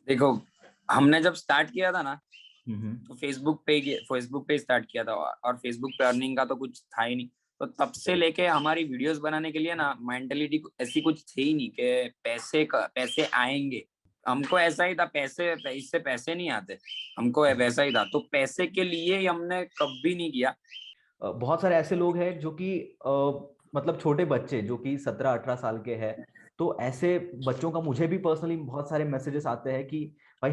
देखो, हमने जब स्टार्ट किया था ना, हम्म। तो फेसबुक पे स्टार्ट किया था, और फेसबुक पे अर्निंग का तो कुछ था ही नहीं। तो तब से लेके हमारी वीडियोस बनाने के लिए ना मेंटेलिटी ऐसी कुछ थी ही नहीं कि पैसे आएंगे। हमको ऐसा ही था, पैसे इससे पैसे नहीं आते। हमको वैसा ही था, तो पैसे के लिए ही हमने कभी नहीं किया। बहुत सारे ऐसे लोग हैं जो कि मतलब छोटे बच्चे जो कि 17-18 साल के हैं। तो ऐसे बच्चों का मुझे भी पर्सनली बहुत सारे मैसेजेस आते हैं कि भाई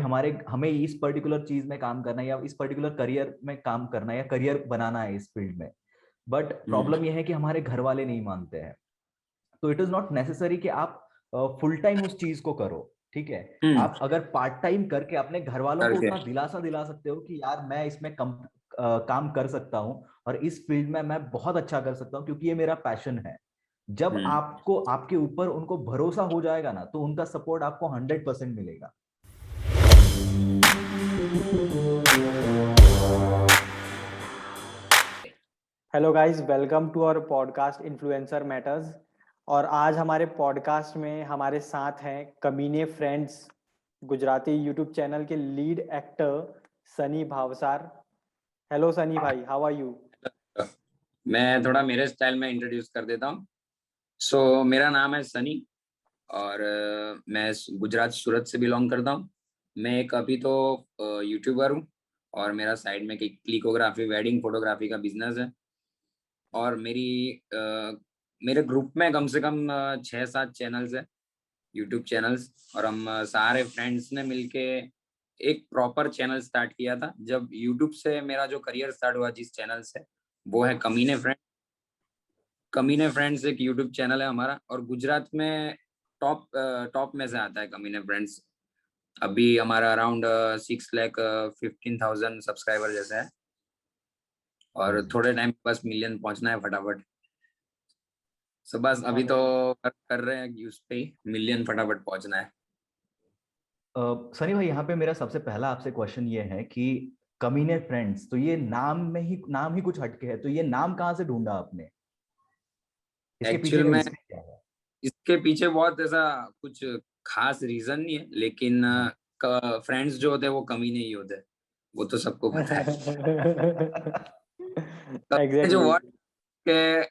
हमें इस पर्टिकुलर चीज में काम करना है या इस पर्टिकुलर करियर में काम करना है या करियर बनाना है इस फील्ड में। But hmm. प्रॉब्लम यह है कि हमारे घर वाले नहीं मानते हैं। तो इट इज नॉट नेसेसरी कि आप फुल टाइम उस चीज को करो। ठीक है। हम्म। आप अगर पार्ट टाइम करके अपने घर वालों को करके। उतना दिलासा दिला सकते हो कि यार मैं इसमें काम कर सकता हूँ और इस फील्ड में मैं बहुत अच्छा कर सकता हूँ क्योंकि ये मेरा पैशन है। जब हम्म। आपको आपके ऊपर उनको भरोसा हो जाएगा ना, तो उनका सपोर्ट आपको 100% मिलेगा। Hello guys, welcome to our podcast influencer matters. और आज हमारे पॉडकास्ट में हमारे साथ हैं Kamine friends Gujarati YouTube channel के lead actor Sunny Bhavsar. Hello Sunny भाई, हाउ आर यू? मैं थोड़ा मेरे स्टाइल में इंट्रोड्यूस कर देता हूँ। सो मेरा नाम है सनी, और मैं गुजरात सूरत से बिलोंग करता हूँ। मैं एक अभी तो यूट्यूबर हूँ, और मेरा साइड में क्लिकोग्राफी वेडिंग फोटोग्राफी का बिजनेस है। और मेरे ग्रुप में कम से कम 6-7 चैनल्स है, यूट्यूब चैनल्स। और हम सारे फ्रेंड्स ने मिलके एक प्रॉपर चैनल स्टार्ट किया था। जब यूट्यूब से मेरा जो करियर स्टार्ट हुआ जिस चैनल से, वो है कमीने फ्रेंड्स। एक यूट्यूब चैनल है हमारा, और गुजरात में टॉप टॉप में से आता है कमीने फ्रेंड्स। अभी हमारा अराउंड 6,15,000 सब्सक्राइबर जैसा है, और थोड़े टाइम बस मिलियन पहुंचना है फटाफट। सो बस अभी तो अरे वर्क कर रहे हैं कि उस पे ही मिलियन फटाफट पहुंचना है। सनी भाई, यहाँ पे मेरा सबसे पहला आपसे क्वेश्चन ये है कि कमीने फ्रेंड्स, तो ये नाम ही कुछ हटके है, तो ये नाम कहाँ से ढूंढा आपने? इसके पीछे एक्चुअल का में हिस्ट्री क्या है? इसके पीछे बहुत ऐसा कुछ खास रीजन नहीं है, लेकिन फ्रेंड्स जो होते हैं वो कमी नहीं होते, वो तो सबको पता है। कमीने जो एग्जैक्टली। वर्ड के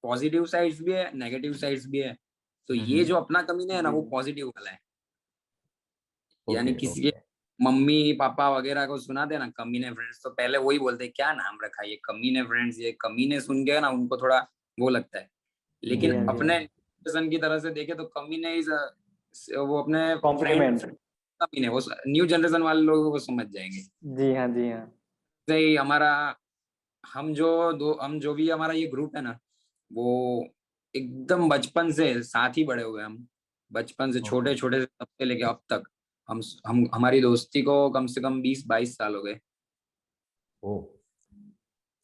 पॉजिटिव साइड्स भी है, नेगेटिव साइड्स भी है। तो ये जो अपना कमीने है ना, जी। वो पॉजिटिव वाला है। यानी ओके किसी के ओके। मम्मी पापा वगैरह को सुनाते हैं ना कमीने फ्रेंड्स, तो पहले वही बोलते हैं क्या नाम रखा है ये कमीने फ्रेंड्स। ये कमीने सुन के ना उनको थोड़ा वो लगता है। लेकिन जी हाँ, जी अपने हाँ। जनरेशन की तरह से देखे तो कमीने इज वो अपने फ्रेंड कॉम्प्लीमेंट। कमीने, वो न्यू जनरेशन वाले लोगों को समझ जाएंगे। जी हाँ, जी हाँ। जैसे ही हमारा हम जो भी हमारा ये ग्रुप है ना, वो एकदम बचपन से साथ ही बड़े हुए हम। बचपन से ओके। छोटे छोटे से तब से लेके अब तक हम हमारी दोस्ती को कम से कम 20-22 साल हो गए। ओ।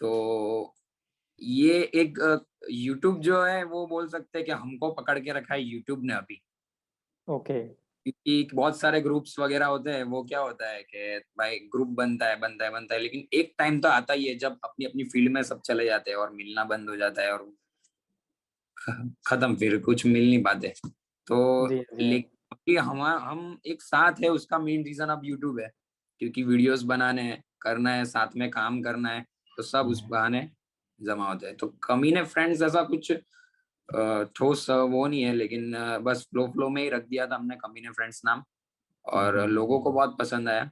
तो ये एक यूट्यूब जो है वो बोल सकते हैं कि हमको पकड़ के रखा है यूट्यूब ने अभी। ओके। क्योंकि बहुत सारे ग्रुप्स वगैरह होते हैं, वो क्या होता है कि भाई ग्रुप बनता है, लेकिन एक टाइम तो आता ही है जब अपनी अपनी फील्ड में सब चले जाते हैं और मिलना बंद हो जाता है, और खत्म, फिर कुछ मिल नहीं पाते। तो जी हाँ, जी हाँ। लेकिन अभी हम एक साथ है, उसका मेन रीजन अब यूट्यूब है। क्योंकि वीडियोस बनाने हैं, करना है, साथ में काम करना है, तो सब उस हम्म। बहाने जमा होते हैं। तो कमीने फ्रेंड्स ऐसा कुछ ठोस वो नहीं है, लेकिन बस फ्लो फ्लो में ही रख दिया था हमने कमीने फ्रेंड्स नाम। और लोगों को बहुत पसंद आया।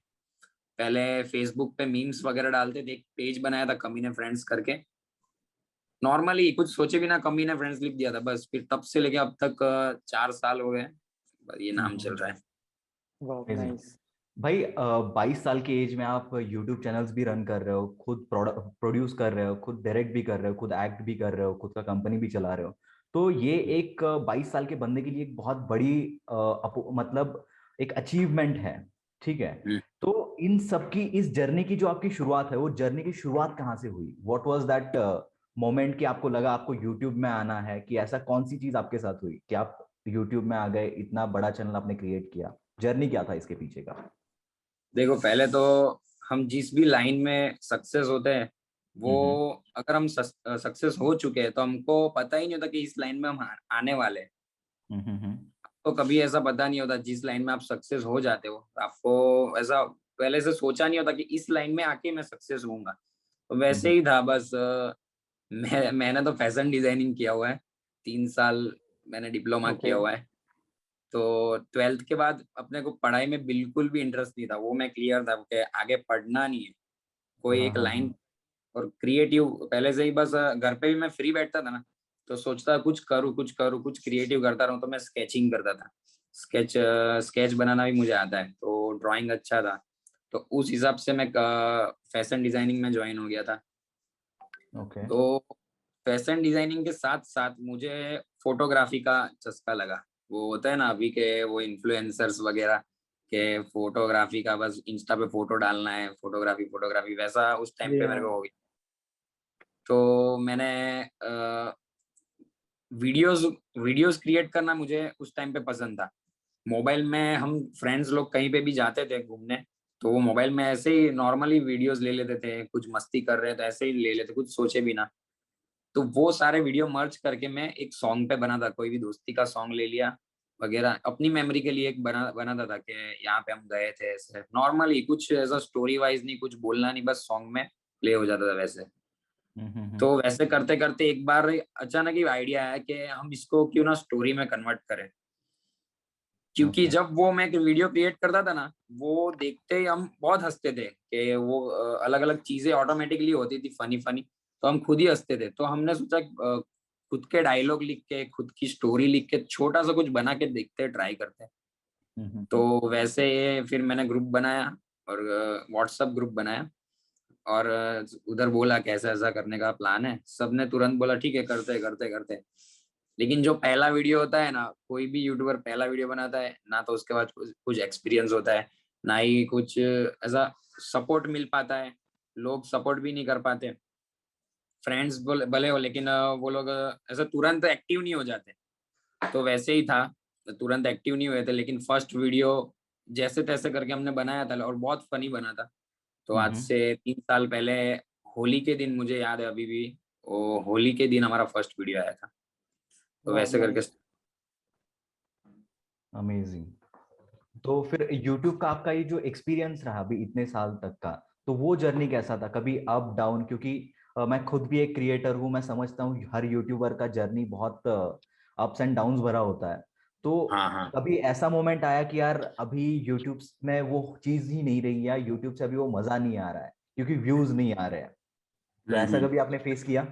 पहले फेसबुक पे मीम्स वगैरह डालते थे, एक पेज बनाया था कमीने फ्रेंड्स करके। नॉर्मली कुछ सोचे बिना कमीने फ्रेंड्स लिख दिया था बस, फिर तब से लेके अब तक 4 साल हो गए, बस ये नाम चल रहा है। बहुत अमेजिंग। नाइस। भाई, 22 साल की एज में आप यूट्यूब चैनल्स भी रन कर रहे हो, खुद प्रोड्यूस कर रहे हो, खुद डायरेक्ट भी कर रहे हो, खुद एक्ट भी कर रहे हो, खुद का कंपनी भी चला रहे हो। तो ये एक 22 साल के बंदे के लिए एक बहुत बड़ी मतलब एक अचीवमेंट है। ठीक है। हम्म। तो इन सब की इस जर्नी की जो आपकी शुरुआत है, वो जर्नी की शुरुआत कहाँ से हुई? व्हाट वाज दैट मोमेंट कि आपको लगा आपको यूट्यूब में आना है? कि ऐसा कौन सी चीज आपके साथ हुई कि आप यूट्यूब में आ गए, इतना बड़ा चैनल आपने क्रिएट किया? जर्नी क्या था इसके पीछे का? देखो, पहले तो हम जिस भी लाइन में सक्सेस होते हैं, वो हम्म। अगर हम सक्सेस हो चुके हैं तो हमको पता ही नहीं होता कि इस लाइन में हम आने वाले हैं। हम्म। तो कभी ऐसा पता नहीं होता, जिस लाइन में आप सक्सेस हो जाते हो आपको ऐसा पहले से सोचा नहीं होता कि इस लाइन में आके मैं सक्सेस होऊंगा। तो वैसे ही था बस। मैंने तो फैशन डिजाइनिंग किया हुआ है, 3 साल मैंने डिप्लोमा ओके। किया हुआ है। तो 12th के बाद अपने को पढ़ाई में बिल्कुल भी इंटरेस्ट नहीं था, वो मैं क्लियर था कि आगे पढ़ना नहीं है, कोई हाँ एक हाँ लाइन। हाँ। और क्रिएटिव पहले से ही बस घर पे भी मैं फ्री बैठता था ना, तो सोचता कुछ करूँ कुछ करूँ कुछ क्रिएटिव करता रहूं। तो मैं स्केचिंग करता था, स्केच स्केच बनाना भी मुझे आता है, तो ड्राइंग अच्छा था। तो उस हिसाब से मैं फैशन डिजाइनिंग में ज्वाइन हो गया था। ओके। तो फैशन डिजाइनिंग के साथ साथ मुझे फोटोग्राफी का चस्का लगा। वो होता है ना अभी के वो इन्फ्लुएंसर्स वगैरह के, फोटोग्राफी का बस इंस्टा पे फोटो डालना है, फोटोग्राफी फोटोग्राफी, वैसा उस टाइम जी पे मेरे हाँ। को हो गया। तो मैंने वीडियोस वीडियोस क्रिएट करना मुझे उस टाइम पे पसंद था। मोबाइल में हम फ्रेंड्स लोग कहीं पे भी जाते थे घूमने, तो वो मोबाइल में ऐसे ही नॉर्मली वीडियोस ले लेते थे, कुछ मस्ती कर रहे थे ऐसे ही ले लेते, कुछ सोचे भी ना। तो वो सारे वीडियो मर्ज करके मैं एक सॉन्ग पे बना था, कोई भी दोस्ती का सॉन्ग ले लिया वगैरह, अपनी मेमोरी के लिए एक बनाता था कि यहाँ पे हम गए थे, ऐसे नॉर्मली कुछ ऐसा स्टोरी वाइज नहीं, कुछ बोलना नहीं, बस सॉन्ग में प्ले हो जाता था वैसे। हम्म। तो वैसे करते करते एक बार अचानक ही आइडिया आया कि हम इसको क्यों ना स्टोरी में कन्वर्ट करें। क्योंकि ओके। जब वो मैं एक वीडियो क्रिएट करता था ना, वो देखते ही हम बहुत हंसते थे कि वो अलग अलग चीजें ऑटोमेटिकली होती थी फनी फनी, तो हम खुद ही हंसते थे। तो हमने सोचा खुद के डायलॉग लिख के, खुद की स्टोरी लिख के, छोटा सा कुछ बना के देखते, ट्राई करते। हम्म। तो वैसे फिर मैंने ग्रुप बनाया और व्हाट्सएप ग्रुप बनाया, और उधर बोला कैसा ऐसा करने का प्लान है, सबने तुरंत बोला ठीक है, करते करते करते। लेकिन जो पहला वीडियो होता है ना, कोई भी यूट्यूबर पहला वीडियो बनाता है ना, तो उसके बाद कुछ एक्सपीरियंस होता है, ना ही कुछ ऐसा सपोर्ट मिल पाता है, लोग सपोर्ट भी नहीं कर पाते। फ्रेंड्स भले हो, लेकिन वो लोग ऐसा तुरंत एक्टिव नहीं हो जाते। तो वैसे ही था, तुरंत एक्टिव नहीं हुए थे, लेकिन फर्स्ट वीडियो जैसे तैसे करके हमने बनाया था और बहुत फनी बना था। तो आज हम्म। से 3 साल पहले होली के दिन, मुझे याद है अभी भी, वो होली के दिन हमारा फर्स्ट वीडियो आया था। तो वाह वैसे करके। नाइस। अमेजिंग। तो फिर YouTube का आपका ये जो एक्सपीरियंस रहा अभी इतने साल तक का, तो वो जर्नी कैसा था? कभी अप डाउन? क्योंकि मैं खुद भी एक क्रिएटर हूँ, मैं समझता हूँ हर यूट्यूबर का जर्नी बहुत अप्स एंड डाउन्स भरा होता है। तो हाँ हाँ। कभी ऐसा मोमेंट आया कि यार अभी यूट्यूब में वो चीज ही नहीं रही, या यूट्यूब से अभी वो मजा नहीं आ रहा है क्योंकि व्यूज नहीं आ रहे हैं? तो ऐसा हम्म। कभी आपने फेस किया?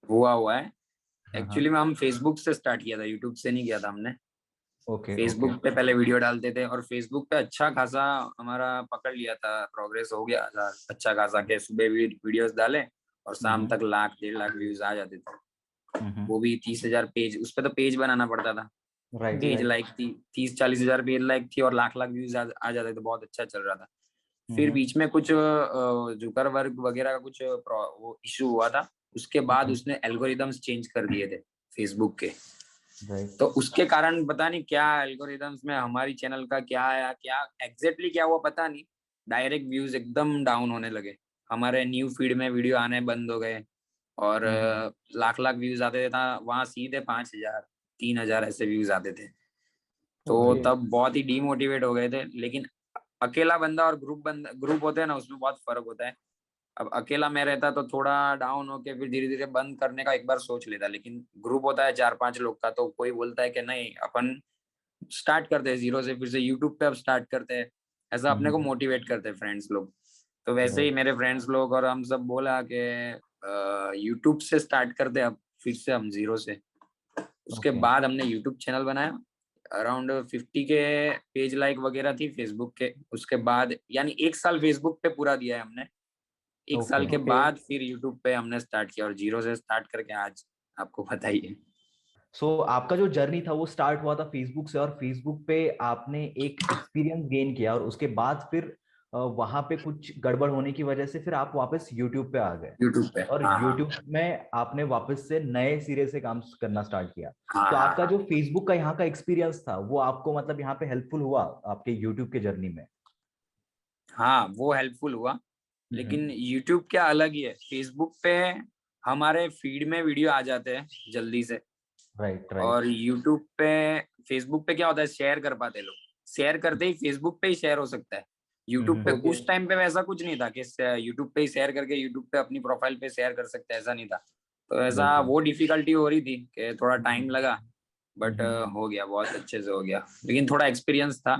हुआ है। हाँ हाँ। एक्चुअली में हम फेसबुक से स्टार्ट किया था, यूट्यूब से नहीं किया था हमने। Okay okay. फेसबुक पे पहले वीडियो डालते थे, और फेसबुक पे अच्छा खासा हमारा पकड़ लिया था, प्रोग्रेस हो गया था अच्छा खासा, के सुबह भी वीडियोस डाले और शाम हम्म तक 1 लाख 1.5 लाख व्यूज आ जाते थे। हम्म। वो भी 30,000 पेज, उस पे तो पेज बनाना पड़ता था। राइट जी। Page right. लाइक थी, 30-40 हजार पेज लाइक थी, और लाख लाख व्यूज आ जाते थे, बहुत अच्छा चल रहा था। फिर हम्म बीच में कुछ जुकरबर्ग वगैरह का कुछ वो इशू हुआ था। उसके बाद हम्म। उसने एल्गोरिदम्स चेंज कर दिए थे फेसबुक के। राइट। तो उसके कारण पता नहीं क्या एल्गोरिदम्स में हमारी चैनल का क्या आया, क्या एग्जैक्टली क्या हुआ पता नहीं, डायरेक्ट व्यूज एकदम डाउन होने लगे, हमारे न्यू फीड में वीडियो आने बंद हो गए। और हम्म। लाख लाख व्यूज आते थे, था वहां सीधे 5,000 3,000 ऐसे व्यूज आते थे। तो ओके। तब बहुत ही डीमोटिवेट हो गए थे। लेकिन अकेला बंदा और ग्रुप होते हैं ना, उसमें बहुत फर्क होता है। अब अकेला मैं रहता तो थोड़ा डाउन होके फिर धीरे धीरे बंद करने का एक बार सोच लेता, लेकिन ग्रुप होता है 4-5 लोग का, तो कोई बोलता है कि नहीं, अपन स्टार्ट करते हैं जीरो से, फिर से यूट्यूब पे अब स्टार्ट करते हैं, ऐसा अपने को मोटिवेट करते हैं फ्रेंड्स लोग। तो वैसे ही राइट। मेरे फ्रेंड्स लोग और हम सब बोला कि यूट्यूब से स्टार्ट करते हैं अब, फिर से हम जीरो से। उसके ओके बाद हमने यूट्यूब चैनल बनाया। अराउंड 50 के पेज लाइक वगैरह थी फेसबुक के। उसके बाद यानी 1 साल फेसबुक पे पूरा दिया है हमने। 1 साल ओके। के ओके। बाद फिर यूट्यूब पे हमने स्टार्ट किया, और जीरो से स्टार्ट करके आज आपको पता ही है। सो आपका जो जर्नी था वो स्टार्ट हुआ था फेसबुक से, और फेसबुक पे आपने एक एक्सपीरियंस गेन किया, और उसके बाद फिर वहां पे कुछ गड़बड़ होने की वजह से फिर आप वापस यूट्यूब पे आ गए, यूट्यूब पे, और हाँ हाँ। यूट्यूब में आपने वापस से नए सिरे से काम करना स्टार्ट किया। हाँ तो हाँ आपका हाँ। जो फेसबुक का यहाँ का एक्सपीरियंस था वो आपको मतलब यहाँ पे हेल्पफुल हुआ आपके यूट्यूब के जर्नी में? हाँ वो हेल्पफुल हुआ। लेकिन यूट्यूब क्या अलग ही है, फेसबुक पे हमारे फीड में वीडियो आ जाते हैं जल्दी से, राइट और राइट। यूट्यूब पे फेसबुक पे क्या होता है, शेयर कर पाते लोग, शेयर करते ही फेसबुक पे ही शेयर हो सकता है। यूट्यूब पे उस टाइम पे वैसा कुछ नहीं था कि यूट्यूब पे ही शेयर करके यूट्यूब पे अपनी प्रोफाइल पे शेयर कर सकते हैं, ऐसा नहीं था। तो ऐसा वो डिफिकल्टी हो रही थी कि थोड़ा टाइम लगा, बट हो गया, बहुत अच्छे से हो गया, लेकिन थोड़ा एक्सपीरियंस था।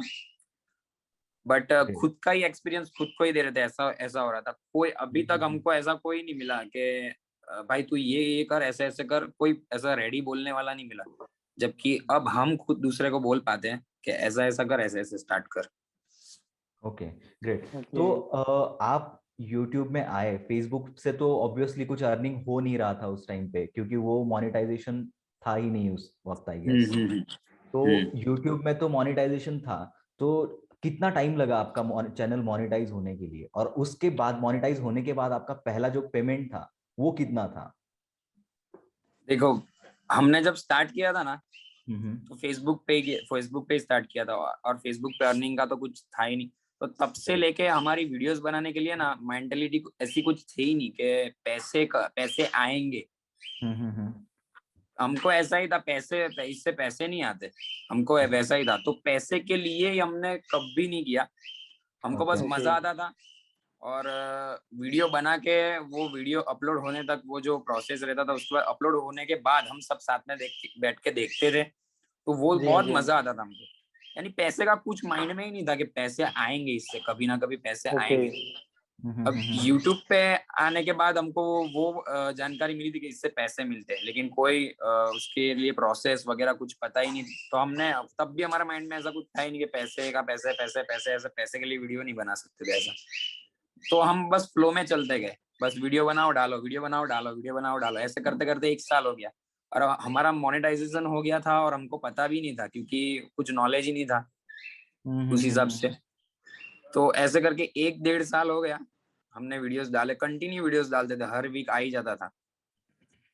बट खुद का ही एक्सपीरियंस खुद को ही दे रहे थे, ऐसा ऐसा हो रहा था। कोई अभी तक हमको ऐसा कोई नहीं मिला कि भाई तू ये कर, ऐसे ऐसे कर, कोई ऐसा रेडी बोलने वाला नहीं मिला। जबकि अब हम खुद दूसरे को बोल पाते हैं कि ऐसा ऐसा कर, ऐसे ऐसे स्टार्ट कर। Okay, great. तो आप YouTube में आए, फेसबुक से तो ऑब्वियसली कुछ अर्निंग हो नहीं रहा था उस टाइम पे, क्योंकि वो मोनेटाइजेशन था ही नहीं उस वक्त, आई गेस। तो YouTube में तो मोनेटाइजेशन था, तो कितना टाइम लगा आपका चैनल मोनेटाइज होने के लिए, और उसके बाद मोनेटाइज होने के बाद आपका पहला जो पेमेंट था वो कितना था? देखो, हमने जब स्टार्ट किया था ना, तो फेसबुक पे स्टार्ट किया था, और फेसबुक पे अर्निंग का तो कुछ था ही नहीं। तो तब से लेके हमारी वीडियोस बनाने के लिए ना मेंटेलिटी ऐसी कुछ थी ही नहीं कि पैसे आएंगे। हमको ऐसा ही था, इससे पैसे नहीं आते, हमको वैसा ही था। तो पैसे के लिए ही हमने कभी नहीं किया, हमको बस मजा आता था। और वीडियो बना के वो वीडियो अपलोड होने तक वो जो प्रोसेस रहता था, उसके बाद अपलोड होने के बाद हम सब साथ में बैठ के देखते थे, तो वो बहुत मजा आता था हमको। यानी पैसे का कुछ माइंड में ही नहीं था कि पैसे आएंगे, इससे कभी ना कभी पैसे आएंगे। अब YouTube पे आने के बाद हमको वो जानकारी मिली थी कि इससे पैसे मिलते हैं, लेकिन कोई उसके लिए प्रोसेस वगैरह कुछ पता ही नहीं। तो हमने तब भी हमारे माइंड में ऐसा कुछ था ही नहीं कि पैसे का पैसे पैसे पैसे ऐसे पैसे के लिए वीडियो नहीं बना सकते थे ऐसा। तो हम बस फ्लो में चलते गए, बस वीडियो बनाओ डालो, वीडियो बनाओ डालो, वीडियो बनाओ डालो, ऐसे करते करते 1 साल हो गया, और हमारा मोनेटाइजेशन हो गया था, और हमको पता भी नहीं था क्योंकि कुछ नॉलेज ही नहीं था उस हिसाब से। तो ऐसे करके 1-1.5 साल हो गया, हमने वीडियोस डाले, कंटिन्यू वीडियोस डालते थे, हर वीक आ ही जाता था।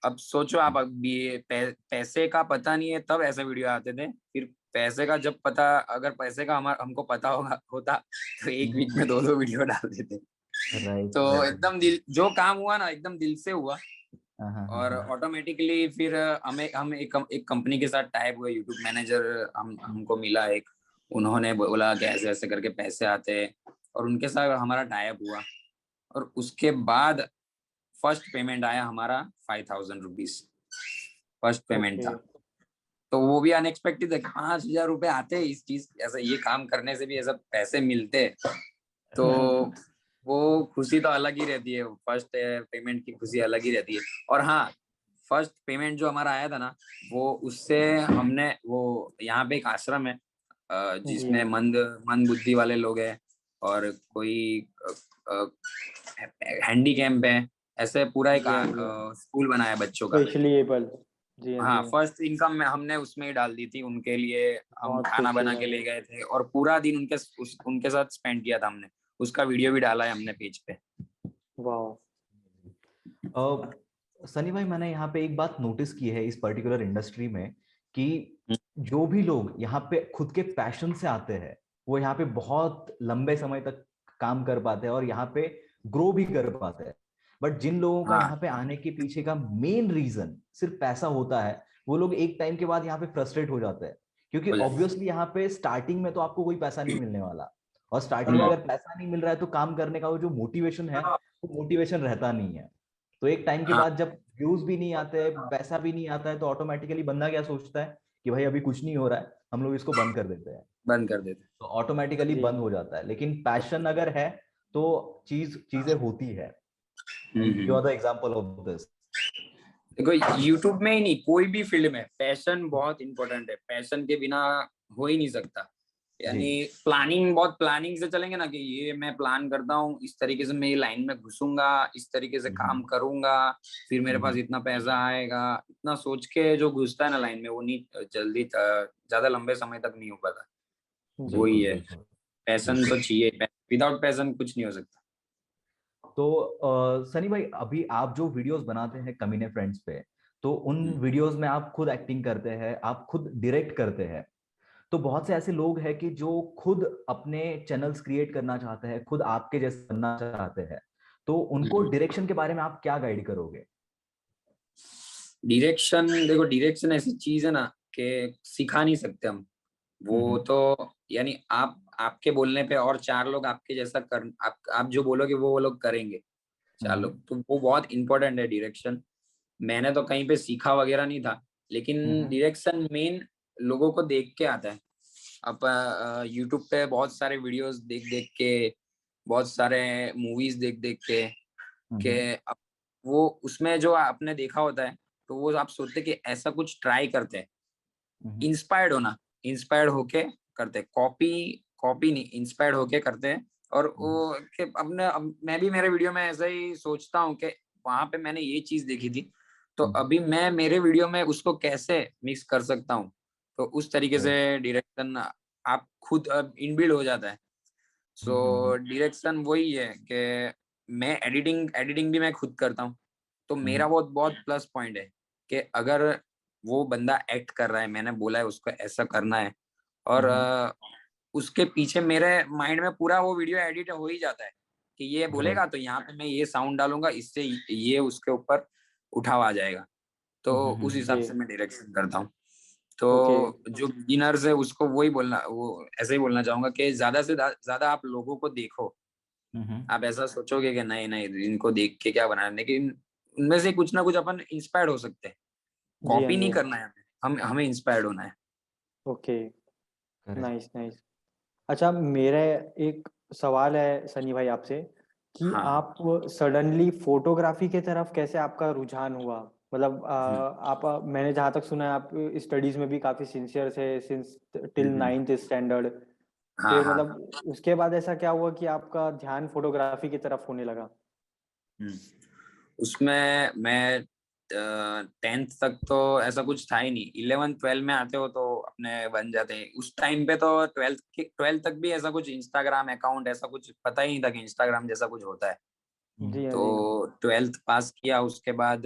अब सोचो आप, अब ये पैसे का पता नहीं है तब ऐसे वीडियो आते थे, फिर पैसे का जब पता, अगर पैसे का हमको पता होता तो 1 वीक में 2-2 वीडियो डाल देते। तो एकदम दिल, जो काम हुआ ना एकदम दिल से हुआ। और ऑटोमेटिकली फिर हम एक कंपनी के साथ टाइप हुए, यूट्यूब मैनेजर हमको मिला एक, उन्होंने बोला कि ऐसे ऐसे करके पैसे आते हैं, और उनके साथ हमारा टाइप हुआ। और उसके बाद फर्स्ट पेमेंट आया हमारा 5000 रुपीज, फर्स्ट पेमेंट था। तो वो भी अनएक्सपेक्टेड है, 5000 रुपए आते हैं इस चीज, ऐसा ये काम करने से भी ऐसा पैसे मिलते। तो वो खुशी तो अलग ही रहती है, फर्स्ट पेमेंट की खुशी अलग ही रहती है। और हाँ, फर्स्ट पेमेंट जो हमारा आया था ना, वो उससे हमने वो यहाँ पे एक आश्रम है जिसमें मंद बुद्धि वाले लोग हैं, और कोई हैंडीकैप है, ऐसे पूरा एक स्कूल बनाया बच्चों का। हाँ, फर्स्ट इनकम हमने उसमें ही डाल दी थी उनके लिए। हम खाना बना के ले गए थे, और पूरा दिन उनके साथ स्पेंड किया था हमने। उसका वीडियो भी डाला है हमने पेज पे। सनी भाई, मैंने यहाँ पे एक बात नोटिस की है इस पर्टिकुलर इंडस्ट्री में, कि जो भी लोग यहाँ पे खुद के पैशन से आते हैं, वो यहाँ पे बहुत लंबे समय तक काम कर पाते हैं और यहाँ पे ग्रो भी कर पाते हैं। बट जिन लोगों का यहाँ पे आने के पीछे का मेन रीजन सिर्फ पैसा होता है, वो लोग एक टाइम के बाद यहाँ पे फ्रस्ट्रेट हो जाते हैं, क्योंकि ऑब्वियसली यहाँ पे स्टार्टिंग में तो आपको कोई पैसा नहीं मिलने वाला, और स्टार्टिंग में अगर पैसा नहीं मिल रहा है तो काम करने का वो जो मोटिवेशन है, वो मोटिवेशन रहता नहीं है। तो एक टाइम के बाद जब व्यूज भी नहीं आते हैं, पैसा भी नहीं आता है, तो ऑटोमेटिकली बंदा क्या सोचता है कि भाई अभी कुछ नहीं हो रहा है, हम लोग इसको बंद कर देते हैं, तो ऑटोमेटिकली बंद हो जाता है। लेकिन पैशन अगर है तो चीजें होती है। You are the example of this. देखो, यूट्यूब में ही नहीं, कोई भी फील्ड में पैशन बहुत इंपॉर्टेंट है, पैशन के बिना हो ही नहीं सकता। यानी बहुत प्लानिंग से चलेंगे ना, कि ये मैं प्लान करता हूँ, इस तरीके से मैं ये लाइन में घुसूंगा, इस तरीके से काम करूंगा, फिर मेरे पास इतना पैसा आएगा, इतना सोच के जो घुसता है ना लाइन में, वो नहीं जल्दी ज्यादा लंबे समय तक नहीं हो पाता। वही है, पैशन तो चाहिए, विदाउट पैशन कुछ नहीं हो सकता। तो सनी भाई, अभी आप जो वीडियोस बनाते हैं कमीने फ्रेंड्स पे, तो उन वीडियोस में आप खुद एक्टिंग करते हैं, आप खुद डायरेक्ट करते हैं। तो बहुत से ऐसे लोग हैं कि जो खुद अपने चैनल्स क्रिएट करना चाहते हैं, खुद आपके जैसे बनना चाहते हैं, तो उनको डायरेक्शन के बारे में आप क्या गाइड करोगे? डायरेक्शन, देखो डायरेक्शन ऐसी चीज है ना कि सिखा नहीं सकते हम। वो तो यानी आप आपके बोलने पे और 4 लोग आपके जैसा कर आप जो बोलोगे वो लोग करेंगे 4 लोग, तो वो बहुत इंपॉर्टेंट है डायरेक्शन। मैंने तो कहीं पे सीखा वगैरह नहीं था, लेकिन डायरेक्शन मेन लोगों को देख के आता है। आप यूट्यूब पे बहुत सारे वीडियोस देख देख के, बहुत सारे मूवीज देख देख के अब वो उसमें जो आपने देखा होता है, तो वो आप सोचते कि ऐसा कुछ ट्राई करते हैं। इंस्पायर्ड होना, इंस्पायर्ड होके करते, कॉपी कॉपी नहीं, इंस्पायर्ड होके करते हैं। और वो कि अब मैं भी मेरे वीडियो में ऐसा ही सोचता हूँ कि वहां पे मैंने ये चीज देखी थी, तो अभी मैं मेरे वीडियो में उसको कैसे मिक्स कर सकता हूँ। तो उस तरीके से डायरेक्शन आप खुद इनबिल्ड हो जाता है। सो डायरेक्शन वही है कि मैं एडिटिंग एडिटिंग भी मैं खुद करता हूँ, तो मेरा बहुत बहुत प्लस पॉइंट है कि अगर वो बंदा एक्ट कर रहा है, मैंने बोला है उसको ऐसा करना है, और उसके पीछे मेरे माइंड में पूरा वो वीडियो एडिट हो ही जाता है कि ये बोलेगा तो यहाँ पे मैं ये साउंड डालूंगा, इससे ये उसके ऊपर उठाव आ जाएगा। तो उस हिसाब से मैं डायरेक्शन करता हूँ। तो जो बिगिनर्स है उसको वही बोलना, वो ऐसे ही बोलना चाहूंगा कि ज्यादा से ज्यादा आप लोगों को देखो। आप ऐसा सोचोगे कि नहीं नहीं इनको देख के क्या बनाना, लेकिन उनमें से कुछ ना कुछ अपन इंस्पायर्ड हो सकते हैं। जी हाँ कॉपी जी नहीं हाँ। करना है हमें, हमें इंस्पायर्ड होना है। Okay, nice nice. अच्छा, मेरा एक सवाल है सनी भाई आपसे कि हाँ। आप सडनली फोटोग्राफी के तरफ कैसे आपका रुझान हुआ? मतलब हम्म, आप मैंने जहाँ तक सुना है आप स्टडीज में भी काफी सिंसियर थे सिंस टिल हम्म, 9th स्टैंडर्ड। हाँ फिर हाँ। मतलब उसके बाद ऐसा क्या हुआ कि आपका ध्यान फोटोग्राफी की तरफ होने लगा? हम्म। उसमें मैं 10th तक तो ऐसा कुछ था ही नहीं। 11 12 में आते हो तो अपने बन जाते हैं। उस टाइम पे तो 12th तक भी ऐसा कुछ इंस्टाग्राम अकाउंट ऐसा कुछ पता ही नहीं था कि इंस्टाग्राम जैसा कुछ होता है। जी हाँ तो जी। 12th पास किया, उसके बाद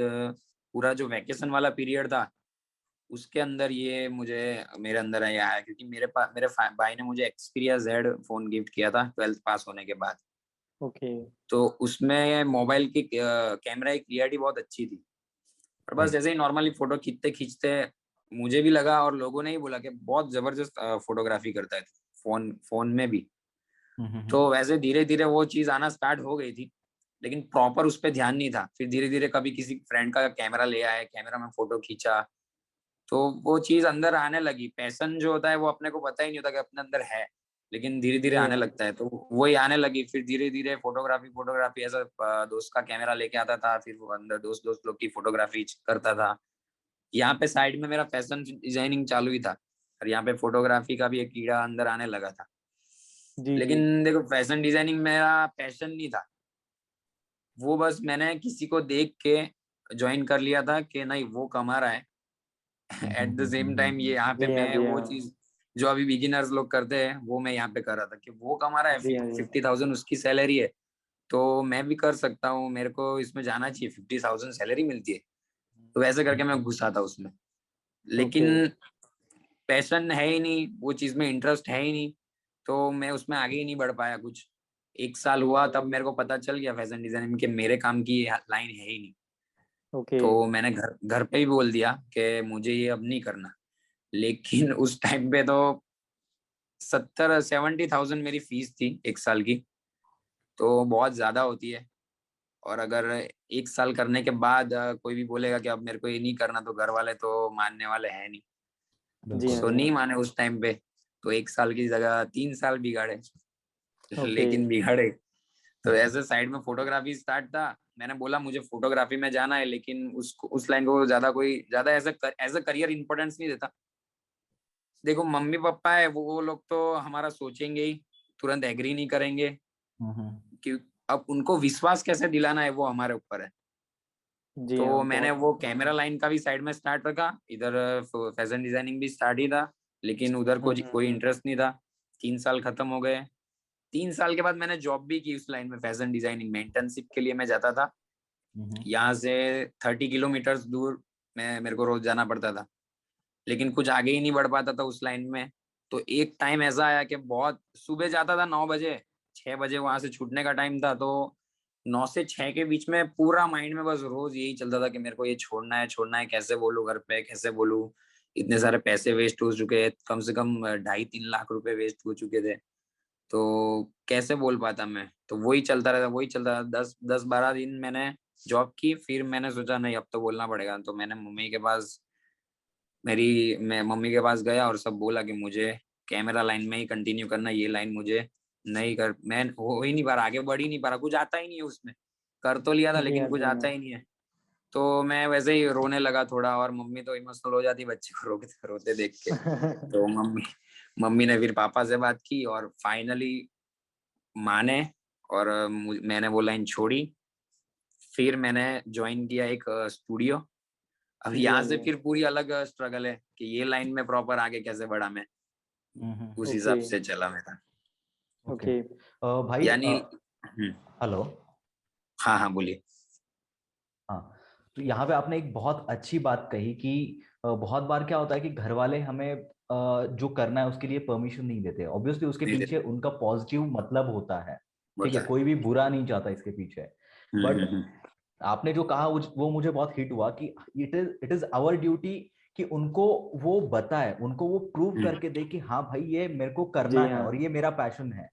पूरा जो वैकेशन वाला पीरियड था उसके अंदर ये मुझे मेरे अंदर ये आया, क्योंकि मेरे पास मेरे भाई ने मुझे Xperia Z फोन गिफ्ट किया था 12th पास होने के बाद। ओके। तो उसमें मोबाइल की कैमरा की क्लियरिटी बहुत अच्छी थी, और बस जैसे ही नॉर्मली फोटो खींचते खींचते मुझे भी लगा और लोगों ने ही बोला कि बहुत जबरदस्त फोटोग्राफी करता है फोन फोन में भी। तो वैसे धीरे धीरे वो चीज आना स्टार्ट हो गई थी, लेकिन प्रॉपर उस पर ध्यान नहीं था। फिर धीरे धीरे कभी किसी फ्रेंड का कैमरा ले आया, कैमरा में फोटो खींचा, तो वो चीज अंदर आने लगी। पैशन जो होता है वो अपने को पता ही नहीं होता कि अपने अंदर है, लेकिन धीरे धीरे जी आने हाँ। लगता है। तो वही आने लगी। फिर धीरे धीरे फोटोग्राफी फोटोग्राफी ऐसा दोस्त का कैमरा लेके आता था, फिर वो अंदर दोस्त दोस्त लोग की फोटोग्राफी करता था। यहाँ पे साइड में मेरा फैशन डिजाइनिंग चालू ही था, और यहाँ पे फोटोग्राफी का भी एक कीड़ा अंदर आने लगा था। जी जी। लेकिन देखो फैशन डिजाइनिंग मेरा पैशन नहीं था, वो बस मैंने किसी को देख के ज्वाइन कर लिया था कि नहीं वो कमा रहा है। एट द सेम टाइम ये यहाँ पे जी हाँ मैं जी वो हाँ। चीज जो अभी बिगिनर्स लोग करते हैं वो मैं यहाँ पे कर रहा था कि वो कमा रहा है, जी हाँ जी। 50,000 उसकी सैलरी है, तो मैं भी कर सकता हूँ, मेरे को इसमें जाना चाहिए, 50,000 सैलरी मिलती है। तो वैसे करके मैं घुसा था उसमें, ओके। लेकिन पैशन है ही नहीं, वो चीज में इंटरेस्ट है ही नहीं, तो मैं उसमें आगे ही नहीं बढ़ पाया कुछ। 1 साल हुआ तब मेरे को पता चल गया फैशन डिजाइनिंग में कि मेरे काम की लाइन है ही नहीं। ओके। तो मैंने घर घर पे ही बोल दिया कि मुझे ये अब नहीं करना। लेकिन उस टाइम पे तो 70,000 मेरी फीस थी 1 साल की, तो बहुत ज्यादा होती है। और अगर 1 साल करने के बाद कोई भी बोलेगा कि अब मेरे को ये नहीं करना, तो घर वाले तो मानने वाले हैं नहीं। जी हाँ सो जी नहीं हाँ। माने उस टाइम पे, तो 1 साल की जगह 3 साल बिगाड़े। ओके। लेकिन बिगाड़े। तो ऐसे साइड में फोटोग्राफी स्टार्ट था। मैंने बोला मुझे फोटोग्राफी में जाना है, लेकिन उस लाइन को ज्यादा एज अ करियर इंपॉर्टेंस नहीं देता। देखो मम्मी पापा है वो लोग तो हमारा सोचेंगे ही, तुरंत एग्री नहीं करेंगे कि अब उनको विश्वास कैसे दिलाना है वो हमारे ऊपर है। जी हाँ, तो मैंने बहुत। वो कैमरा लाइन का भी साइड में स्टार्ट रखा, इधर फैशन डिजाइनिंग भी स्टार्ट ही था, लेकिन उधर कोई हम्म। इंटरेस्ट नहीं था। 3 साल खत्म हो गए। 3 साल के बाद मैंने जॉब भी की उस लाइन में, फैशन डिजाइनिंग में इंटर्नशिप के लिए मैं जाता था। यहाँ से 30 किलोमीटर दूर मैं मेरे को रोज जाना पड़ता था, लेकिन कुछ आगे ही नहीं बढ़ पाता था उस लाइन में। तो एक टाइम ऐसा आया कि बहुत सुबह जाता था 9 बजे, 6 बजे वहां से छूटने का टाइम था, तो 9 से 6 के बीच में पूरा माइंड में बस रोज यही चलता था कि मेरे को ये छोड़ना है, छोड़ना है, कैसे बोलूं घर पे, कैसे बोलूं, इतने सारे पैसे वेस्ट हो चुके हैं, कम से कम 2.5-3 लाख रुपए वेस्ट हो चुके थे। तो कैसे बोल पाता मैं, तो वही चलता रहता, वही चलता रहा। 10-12 दिन मैंने जॉब की, फिर मैंने सोचा नहीं अब तो बोलना पड़ेगा। तो मैंने मैं मम्मी के पास गया और सब बोला कि मुझे कैमरा लाइन में ही कंटिन्यू करना, ये लाइन मुझे नहीं कर, मैं हो ही नहीं पा रहा, आगे बढ़ ही नहीं पा रहा, कुछ आता ही नहीं है उसमें। कर तो लिया था जी लेकिन हाँ, कुछ जी आता हाँ। ही नहीं है। तो मैं वैसे ही रोने लगा थोड़ा, और मम्मी तो इमोशनल हो जाती बच्चे को रोते देख के। तो मम्मी मम्मी ने फिर पापा से बात की और फाइनली माने, और मैंने वो लाइन छोड़ी। फिर मैंने ज्वाइन किया एक स्टूडियो। अब जी हाँ, यहाँ जी से हाँ। फिर पूरी अलग स्ट्रगल है कि ये लाइन में प्रॉपर आगे कैसे बढ़ा मैं, उस ओके, हिसाब से चला मेरा। ओके। ओके। भाई यानी हेलो। हाँ हाँ बोलिए। हाँ, तो यहाँ पे आपने एक बहुत अच्छी बात कही कि बहुत बार क्या होता है कि घर वाले हमें जो करना है उसके लिए परमिशन नहीं देते। ऑब्वियसली उसके नहीं पीछे देते, उनका पॉजिटिव मतलब होता है, ठीक है, होता है। कोई भी बुरा नहीं चाहता इसके पीछे। बट हम्म। आपने जो कहा वो मुझे बहुत हिट हुआ कि इट इज आवर ड्यूटी कि उनको वो बताए, उनको वो प्रूव हम्म, करके दे कि हाँ भाई ये मेरे को करना जी है हाँ, और ये मेरा पैशन है।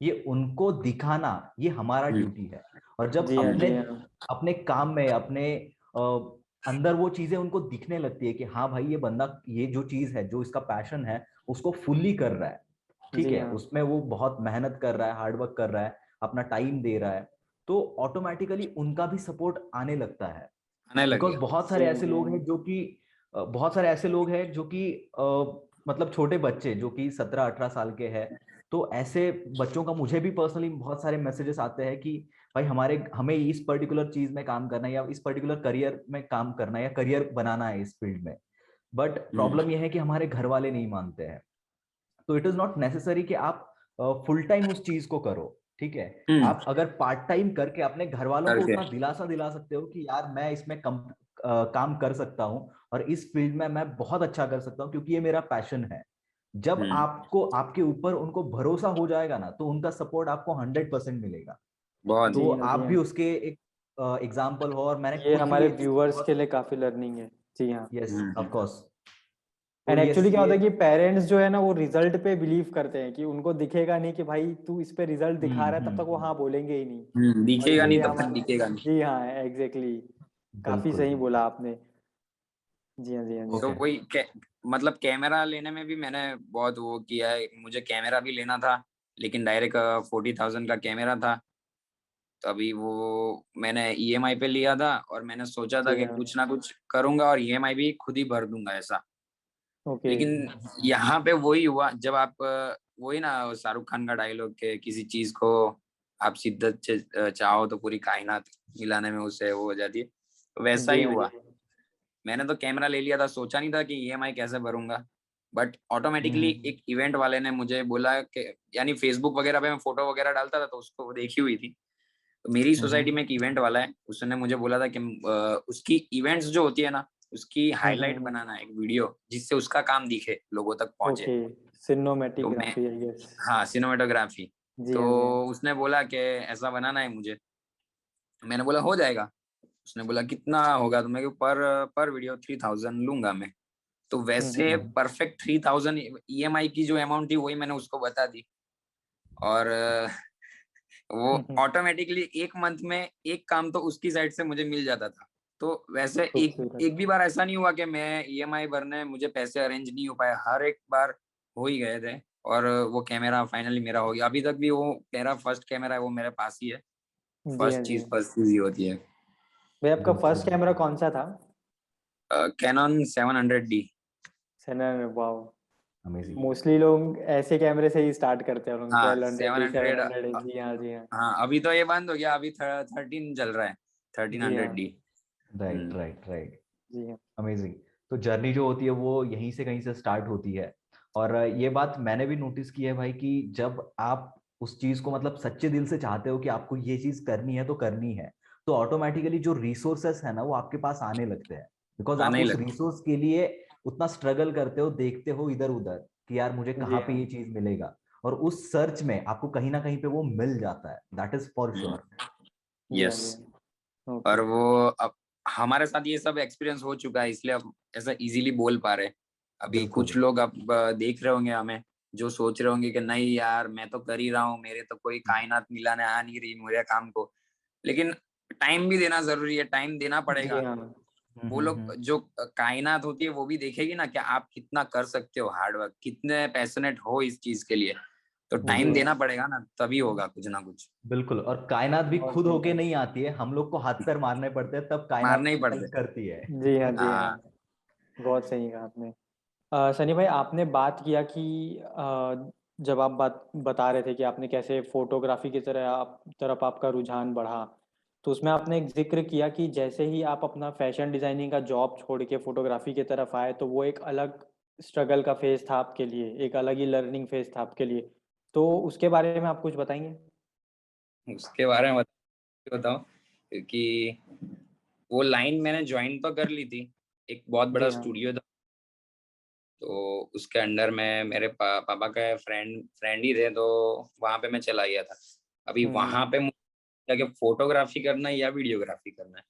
ये उनको दिखाना, ये हमारा हम्म, ड्यूटी है। और जब जी हाँ, अपने जी हाँ, अपने काम में, अपने अंदर वो चीजें उनको दिखने लगती है कि हाँ भाई ये बंदा ये जो चीज है, जो इसका पैशन है, उसको फुल्ली कर रहा है, ठीक जी है, हाँ, उसमें वो बहुत मेहनत कर रहा है, हार्ड वर्क कर रहा है, अपना टाइम दे रहा है, तो ऑटोमेटिकली उनका भी सपोर्ट आने लगता है। आने बिकॉज लगेगा। बहुत जी सारे हाँ, ऐसे जी लोग हाँ, हैं जो कि बहुत सारे ऐसे लोग हैं जो कि मतलब छोटे बच्चे जो कि 17-18 साल के हैं। तो ऐसे बच्चों का मुझे भी पर्सनली बहुत सारे मैसेजेस आते हैं कि भाई हमें इस पर्टिकुलर चीज में काम करना है, या इस पर्टिकुलर करियर में काम करना है, या करियर बनाना है इस फील्ड में। बट हम्म, प्रॉब्लम यह है कि हमारे घर वाले नहीं मानते हैं। तो इट इज नॉट नेसेसरी कि आप फुल टाइम उस चीज को करो, ठीक है। हम्म, आप अगर पार्ट टाइम करके अपने घर वालों को करके उतना दिलासा दिला सकते हो कि यार मैं इसमें काम कर सकता हूँ और इस फील्ड में मैं बहुत अच्छा कर सकता हूँ क्योंकि ये मेरा पैशन है। जब हम्म, आपको आपके ऊपर उनको भरोसा हो जाएगा ना, तो उनका सपोर्ट आपको 100% मिलेगा। बहुत। जी तो हाँ, जी आप हाँ। भी उसके एक एग्जाम्पल हो, और मैंने ये खुद भी हमारे ये चीज व्यूअर्स के बहुत। लिए काफी लर्निंग है। जी हाँ। Yes, of hmm, course. तो एंड यस एक्चुअली क्या होता ये। है कि पेरेंट्स जो है ना वो रिजल्ट पे बिलीव करते हैं कि उनको दिखेगा नहीं कि भाई तू इस पे रिजल्ट दिखा रहा है, तब तक वो हाँ बोलेंगे ही नहीं। और दिखेगा नहीं ये तब तक, हमारा, दिखेगा नहीं। जी हाँ, एग्जैक्टली, काफी बिल्कुल सही बिल्कुल। बोला आपने। जी हाँ, जी हाँ, जी तो ओके। हाँ। वही मतलब कैमरा लेने में भी मैंने बहुत वो किया है। मुझे कैमरा भी लेना था, लेकिन डायरेक्ट 40,000 का कैमरा था। तो अभी वो मैंने ईएमआई पे लिया था, और मैंने सोचा था जी कि हाँ। कुछ ना कुछ करूंगा और ईएमआई भी खुद ही भर दूंगा ऐसा। ओके। लेकिन यहाँ पे वही हुआ, जब आप वही ना शाहरुख खान का डायलॉग के, किसी चीज को आप शिद्दत से चाहो तो पूरी कायनात मिलाने में उससे वो हो जाती है, तो वैसा जी ही हाँ, जी हुआ। मैंने तो कैमरा ले लिया था, सोचा नहीं था कि ईएमआई कैसे भरूंगा। बट ऑटोमेटिकली एक इवेंट वाले ने मुझे बोला कि, यानी फेसबुक वगैरह पे मैं फोटो वगैरह डालता था तो उसको देखी हुई थी। तो मेरी सोसाइटी में एक इवेंट वाला है, उसने मुझे बोला था कि उसकी इवेंट्स जो होती है ना, उसकी हाईलाइट बनाना है एक वीडियो, जिससे उसका काम दिखे, लोगों तक पहुंचे। ओके, तो मैं, सिनेमैटिग्राफी आई गेस। हाँ सिनेमेटोग्राफी। जी तो हाँ, जी हाँ। उसने बोला कि ऐसा बनाना है मुझे। मैंने बोला हो जाएगा। उसने बोला कितना होगा, तो मैं पर पर वीडियो 3,000 लूंगा मैं। तो वैसे हम्म। परफेक्ट 3,000 ईएमआई की जो अमाउंट थी वही मैंने उसको बता दी। और वो ऑटोमेटिकली एक मंथ में एक काम तो उसकी साइड से मुझे मिल जाता था। तो वैसे एक खूबसूरत। एक भी बार ऐसा नहीं हुआ कि मैं ईएमआई भरने मुझे पैसे अरेंज नहीं हो पाए, हर एक बार हो ही गए थे। और वो कैमरा फाइनली मेरा हो गया। अभी तक भी वो मेरा फर्स्ट कैमरा है, वो मेरे पास ही है। जी हाँ, जी हाँ। फर्स्ट चीज ही होती है। भाई आपका बिल्कुल फर्स्ट कैमरा बिल्कुल। कौन सा था? Canon 700D। Seven, wow. Amazing. Mostly लोग ऐसे कैमरे से ही स्टार्ट करते हैं, लोग हाँ 1200 700। 700। जी हाँ, जी हाँ, हाँ अभी तो ये बंद हो गया, अभी 13 चल रहा है, थर्टीन जी हंड्रेड हाँ, डी राइट राइट राइट। जी हाँ, अमेजिंग। तो जर्नी जो होती है वो यहीं से कहीं से स्टार्ट होती है। और ये बात मैंने भी नोटिस की है भाई कि जब आप उस चीज को मतलब सच्चे दिल से चाहते हो कि आपको ये चीज करनी है तो करनी है, तो ऑटोमेटिकली जो रिसोर्सेस है ना वो आपके पास आने लगते हैं। बिकॉज आप आने ही उस लगता रिसोर्स के लिए उतना स्ट्रगल करते हो, देखते हो इधर उधर कि यार मुझे जी कहाँ पे हाँ, ये चीज मिलेगा, और उस सर्च में आपको कहीं ना कहीं पे वो मिल जाता है। दैट इज फॉर है। श्योर। जी हाँ, यस। जी हाँ। और ओके। वो अब हमारे साथ ये सब एक्सपीरियंस हो चुका है, इसलिए अब ऐसा इजीली बोल पा रहे हैं। अभी बिल्कुल। कुछ लोग अब देख रहे होंगे हमें, जो सोच रहे होंगे कि नहीं यार मैं तो कर ही रहा हूँ, मेरे तो कोई कायनात मिलाने आ नहीं रही मेरे काम को। लेकिन टाइम भी देना जरूरी है, टाइम देना जी पड़ेगा। हाँ। वो लोग जो कायनात होती है वो भी देखेगी ना कि आप कितना कर सकते हो, हार्ड वर्क कितने पैशनेट हो इस चीज के लिए। तो जी टाइम हाँ। देना पड़ेगा ना, तभी होगा कुछ ना कुछ। बिल्कुल, और कायनात भी बहुत खुद सही होके कहा। नहीं आती है, हम लोग को हाथ पैर मारने पड़ते हैं तब कायनात मारने ही हेल्प पड़ते। करती है। जी हाँ, जी हाँ। हाँ। बहुत सही कहा आपने। सनी भाई, आपने बात किया कि जब आप बात बता रहे थे कि आपने कैसे फोटोग्राफी की तरफ आपका रुझान बढ़ा, तो उसमें आपने एक जिक्र किया कि जैसे ही आप अपना फैशन डिजाइनिंग का जॉब छोड़ के फोटोग्राफी की तरफ आए तो वो एक अलग स्ट्रगल का फेज था आपके लिए, एक अलग ही लर्निंग फेज था आपके लिए। तो उसके बारे में आप कुछ बताएंगे? उसके बारे में बताओ, क्योंकि वो लाइन मैंने ज्वाइन तो कर ली थी। एक बहुत बड़ा जी हाँ। स्टूडियो था, तो उसके अंडर में मेरे पापा का फ्रेंड फ्रेंड ही थे, तो वहां पे मैं चला गया था। अभी वहां पे मुझे क्या फोटोग्राफी करना है या वीडियोग्राफी करना है,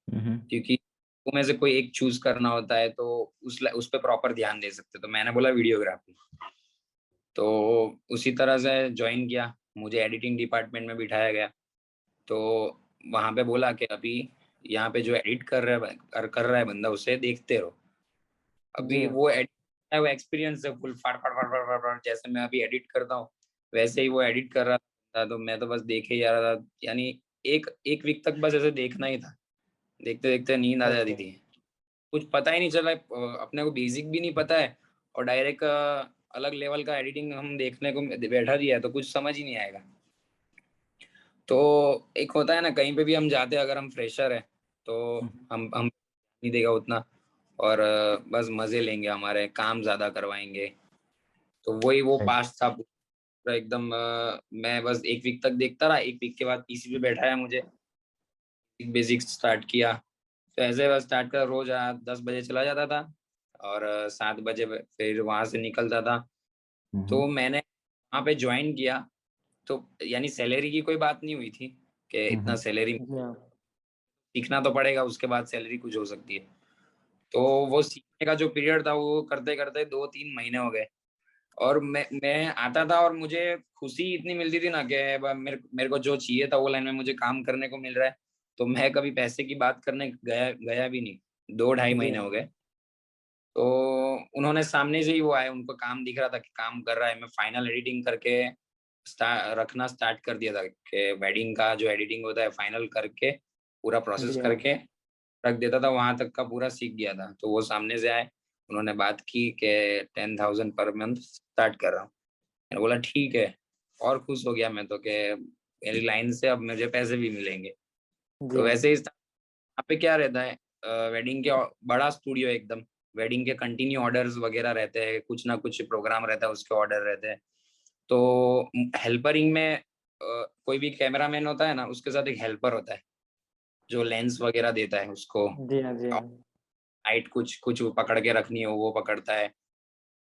हम्म। क्योंकि वो में से कोई एक चूज करना होता है, तो उस पे प्रॉपर ध्यान दे सकते। तो मैंने बोला वीडियोग्राफी। तो उसी तरह से ज्वाइन किया, मुझे एडिटिंग डिपार्टमेंट में बिठाया गया। तो वहां पे बोला कि अभी यहाँ पे जो एडिट कर रहा है बंदा, उसे देखते रहो। जी अभी हाँ। वो एडिट है, वो एक्सपीरियंस है फुल, फाड़ फाड़ फाड़ फाड़ फाड़ फाड़, जैसे मैं अभी एडिट करता हूँ वैसे ही वो एडिट कर रहा था। तो मैं तो बस देखे ही जा रहा था, यानी एक एक वीक तक बस ऐसे देखना ही था। देखते देखते नींद आ जाती ओके। थी, कुछ पता ही नहीं चला। अपने को बेसिक भी नहीं पता है, और डायरेक्ट अलग लेवल का एडिटिंग हम देखने को बैठा दिया है, तो कुछ समझ ही नहीं आएगा। तो एक होता है ना, कहीं पे भी हम जाते हैं अगर हम फ्रेशर है, तो हम नहीं देगा उतना, और बस मजे लेंगे, हमारे काम ज्यादा करवाएंगे। तो वही वो पास्ट था पूरा एकदम। मैं बस एक वीक तक देखता रहा, एक वीक के बाद पीसी पे बैठाया मुझे, बेसिक स्टार्ट किया। तो ऐसे बस स्टार्ट कर, रोज 10 बजे चला जाता था, और 7 बजे फिर वहां से निकलता था। तो मैंने वहां पे ज्वाइन किया, तो यानी सैलरी की कोई बात नहीं हुई थी कि इतना सैलरी। जी हाँ। सीखना तो पड़ेगा, उसके बाद सैलरी कुछ हो सकती है। तो वो सीखने का जो पीरियड था वो करते करते 2-3 महीने हो गए। और मैं आता था, और मुझे खुशी इतनी मिलती थी ना कि मेरे को जो चाहिए था वो लाइन में मुझे काम करने को मिल रहा है। तो मैं कभी पैसे की बात करने गया गया भी नहीं। 2-2.5 महीने हो जी गए। तो उन्होंने सामने से ही वो आए, उनको काम दिख रहा था कि काम कर रहा है। मैं फाइनल एडिटिंग करके रखना स्टार्ट कर दिया था, कि वेडिंग का जो एडिटिंग होता है फाइनल करके, पूरा हाँ। प्रोसेस जी हाँ। करके रख देता था। वहां तक का पूरा सीख गया था। तो वो सामने से आए, उन्होंने बात की कि 10,000 पर मंथ स्टार्ट कर रहा हूँ। मैंने बोला ठीक है। और खुश हो गया मैं तो, कि मेरी लाइन से अब मुझे पैसे भी मिलेंगे। जी तो हाँ। वैसे ही यहाँ पे क्या रहता है, वेडिंग के बड़ा स्टूडियो एकदम, वेडिंग के कंटिन्यू ऑर्डर्स वगैरह रहते हैं, कुछ ना कुछ प्रोग्राम रहता है उसके ऑर्डर रहते हैं। तो हेल्परिंग में कोई भी कैमरामैन होता है ना, उसके साथ एक हेल्पर होता है जो लेंस वगैरह देता है उसको। जी हाँ। जी हाँ। लाइट कुछ कुछ पकड़ के रखनी हो वो पकड़ता है।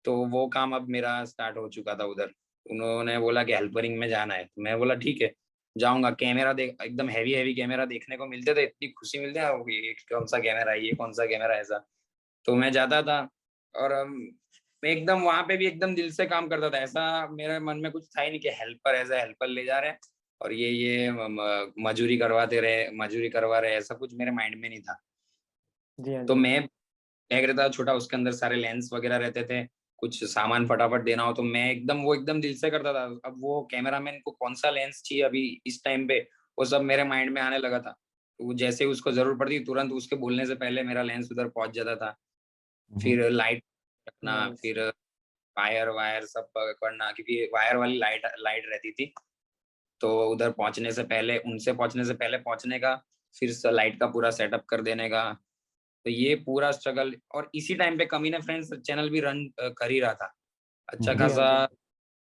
तो वो काम अब मेरा स्टार्ट हो चुका था उधर। उन्होंने बोला कि हेल्परिंग में जाना है, तो मैं बोला ठीक है जाऊंगा। कैमरा देख, एकदम हैवी हैवी कैमरा देखने को मिलते थे, इतनी खुशी मिलती है, ये कौन सा कैमरा है, ये कौन सा कैमरा है, ऐसा। तो मैं जाता था, और मैं एकदम वहां पे भी एकदम दिल से काम करता था। ऐसा मेरे मन में कुछ था ही नहीं कि हेल्पर, एज ए हेल्पर ले जा रहे हैं और ये मजूरी करवा रहे, ऐसा कुछ मेरे माइंड में नहीं था। जी हाँ। तो जी हाँ। मैं बैग रहता था छोटा, उसके अंदर सारे लेंस वगैरह रहते थे। कुछ सामान फटाफट देना हो तो मैं एकदम दिल से करता था। अब वो कैमरामैन को कौन सा लेंस चाहिए अभी इस टाइम पे, वो सब मेरे माइंड में आने लगा था। तो वो जैसे ही उसको जरूरत पड़ती तुरंत उसके बोलने से पहले मेरा लेंस उधर पहुंच जाता था। फिर लाइट रखना, नाइस। फिर वायर वायर सब पकड़ना, क्योंकि वायर वाली लाइट लाइट रहती थी। तो उधर पहुंचने से पहले, उनसे पहुंचने से पहले पहुंचने का, फिर लाइट का पूरा सेटअप कर देने का। तो ये पूरा स्ट्रगल, और इसी टाइम पे कमीने फ्रेंड्स चैनल भी रन कर ही रहा था। अच्छा जी हाँ। खासा जी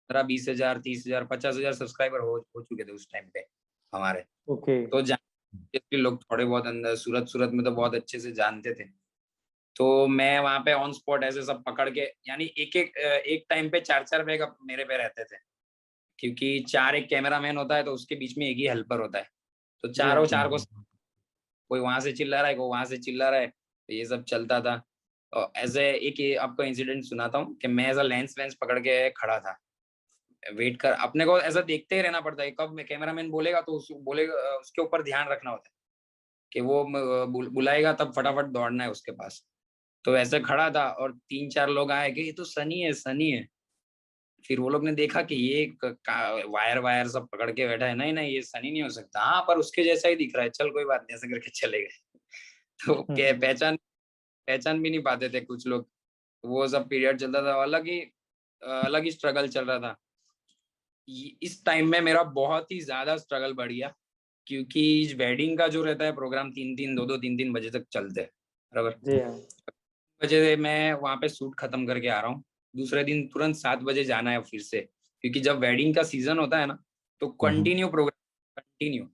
15-20 हजार 30 हजार 50 हजार सब्सक्राइबर हो चुके थे उस टाइम पे हमारे। ओके। तो जानते थे लोग थोड़े बहुत, अंदर सूरत सूरत में तो बहुत अच्छे से जानते थे। तो मैं वहां पे ऑन स्पॉट ऐसे सब पकड़ के, यानी एक टाइम पे 4-4 बैग मेरे पे रहते थे, क्योंकि चार एक कैमरामैन होता है तो उसके बीच में एक ही हेल्पर होता है। तो जी चारों हाँ। चार को, कोई वहां से चिल्ला रहा है, कोई वहां से चिल्ला रहा है, तो ये सब चलता था। एज ए एक ये आपको इंसिडेंट सुनाता हूँ कि मैं ऐसा लेंस वेंस पकड़ के खड़ा था, वेट कर, अपने को ऐसा देखते ही रहना पड़ता है, कब कैमरामैन बोलेगा तो बोलेगा, उसके ऊपर ध्यान रखना होता है कि वो बुलाएगा तब फटाफट दौड़ना है उसके पास। तो ऐसे खड़ा था और 3-4 लोग आए कि ये तो सनी है, सनी है। फिर वो लोग ने देखा कि ये वायर वायर सब पकड़ के बैठा है, नहीं नहीं ये सनी नहीं हो सकता, हाँ पर उसके जैसा ही दिख रहा है, चल कोई बात नहीं, ऐसे करके चले गए। तो क्या पहचान पहचान भी नहीं पाते थे कुछ लोग। वो सब पीरियड चलता था, अलग ही स्ट्रगल चल रहा था। इस टाइम में मेरा बहुत ही ज्यादा स्ट्रगल बढ़ गया, क्योंकि वेडिंग का जो रहता है प्रोग्राम 3-3 2-2 3-3 बजे तक चलते हैं, बराबर। जी हाँ। बजे मैं वहां पे शूट खत्म करके आ रहा हूँ, दूसरे दिन तुरंत 7 बजे जाना है फिर से, क्योंकि जब वेडिंग का सीजन होता है ना तो कंटिन्यू प्रोग्राम, कंटिन्यू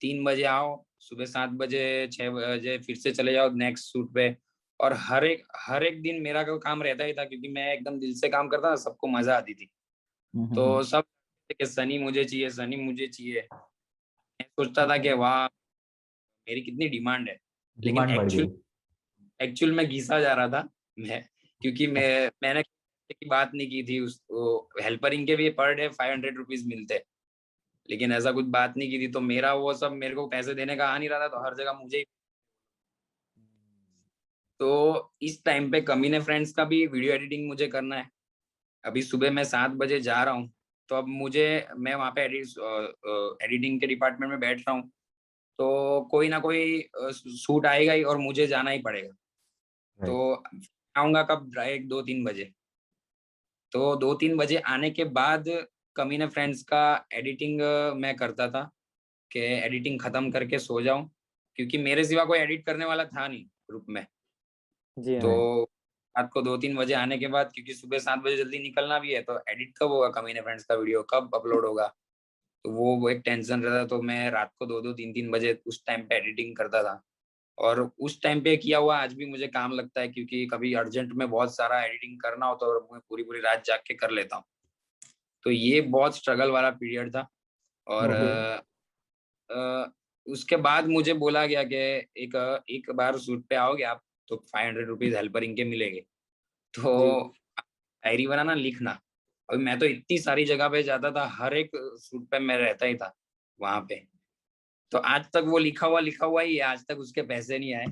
3 बजे आओ, सुबह 7 बजे 6 बजे फिर से चले जाओ नेक्स्ट शूट पे। और हर एक दिन मेरा कोई काम रहता ही था, क्योंकि मैं एकदम दिल से काम करता था, सबको मजा आती थी। तो सब कि सनी मुझे चाहिए, सनी मुझे चाहिए। मैं सोचता था कि वाह मेरी कितनी डिमांड है, लेकिन डिमांड बढ़ गई। एक्चुअल में घिसा जा रहा था मैं, क्योंकि मैंने की बात नहीं की थी। उस हेल्परिंग के भी पर डे 500 रुपीज मिलते, लेकिन ऐसा कुछ बात नहीं की थी। तो मेरा वो सब मेरे को पैसे देने का आ नहीं रहा था, तो हर जगह मुझे ही। तो इस टाइम पे कमीने फ्रेंड्स का भी वीडियो एडिटिंग मुझे करना है। अभी सुबह मैं 7 बजे जा रहा हूँ, तो अब मैं वहाँ पे एडिटिंग के डिपार्टमेंट में बैठ रहा हूँ, तो कोई ना कोई शूट आएगा ही और मुझे जाना ही पड़ेगा। तो आऊंगा कब, 1-2-3 बजे। तो 2-3 बजे आने के बाद कमीने फ्रेंड्स का एडिटिंग मैं करता था, कि एडिटिंग खत्म करके सो जाऊं, क्योंकि मेरे सिवा कोई एडिट करने वाला था नहीं ग्रुप में। जी हाँ। तो रात को 2-3 बजे आने के बाद, क्योंकि सुबह 7 बजे जल्दी निकलना भी है, तो एडिट कब होगा कमीने फ्रेंड्स का वीडियो, कब अपलोड होगा, तो वो एक टेंशन रहता। तो मैं रात को 2-2 3-3 बजे उस टाइम पे एडिटिंग करता था। और उस टाइम पे किया हुआ आज भी मुझे काम लगता है, क्योंकि कभी अर्जेंट में बहुत सारा एडिटिंग करना होता है और मैं पूरी पूरी रात जाग के कर लेता हूँ। तो ये बहुत स्ट्रगल वाला पीरियड था। और उसके बाद मुझे बोला गया कि एक एक बार शूट पे आओगे आप तो 500 रुपीज हेल्परिंग के मिलेंगे, तो जी डायरी बनाना, लिखना। अभी मैं तो इतनी सारी जगह पे जाता था, हर एक शूट पे मैं रहता ही था वहां पे। तो आज तक वो लिखा हुआ ही है, आज तक उसके पैसे नहीं आए।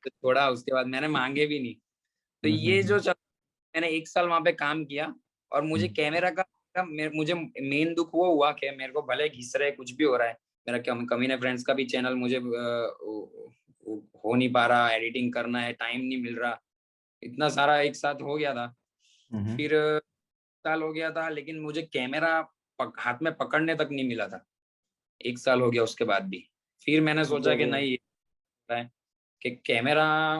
तो थोड़ा उसके बाद मैंने मांगे भी नहीं। तो ये जो मैंने 1 साल वहां पे काम किया, और मुझे कैमरा का मुझे मेन दुख वो हुआ कि मेरे को भले घिस रहे कुछ भी हो रहा है, मेरा कमीने फ्रेंड्स का भी चैनल मुझे हो नहीं पा रहा, एडिटिंग करना है, टाइम नहीं मिल रहा, इतना सारा एक साथ हो गया था। फिर साल हो गया था, लेकिन मुझे कैमरा हाथ में पकड़ने तक नहीं मिला था। 1 साल हो गया उसके बाद भी। फिर मैंने सोचा कि जी नहीं, है कि कैमरा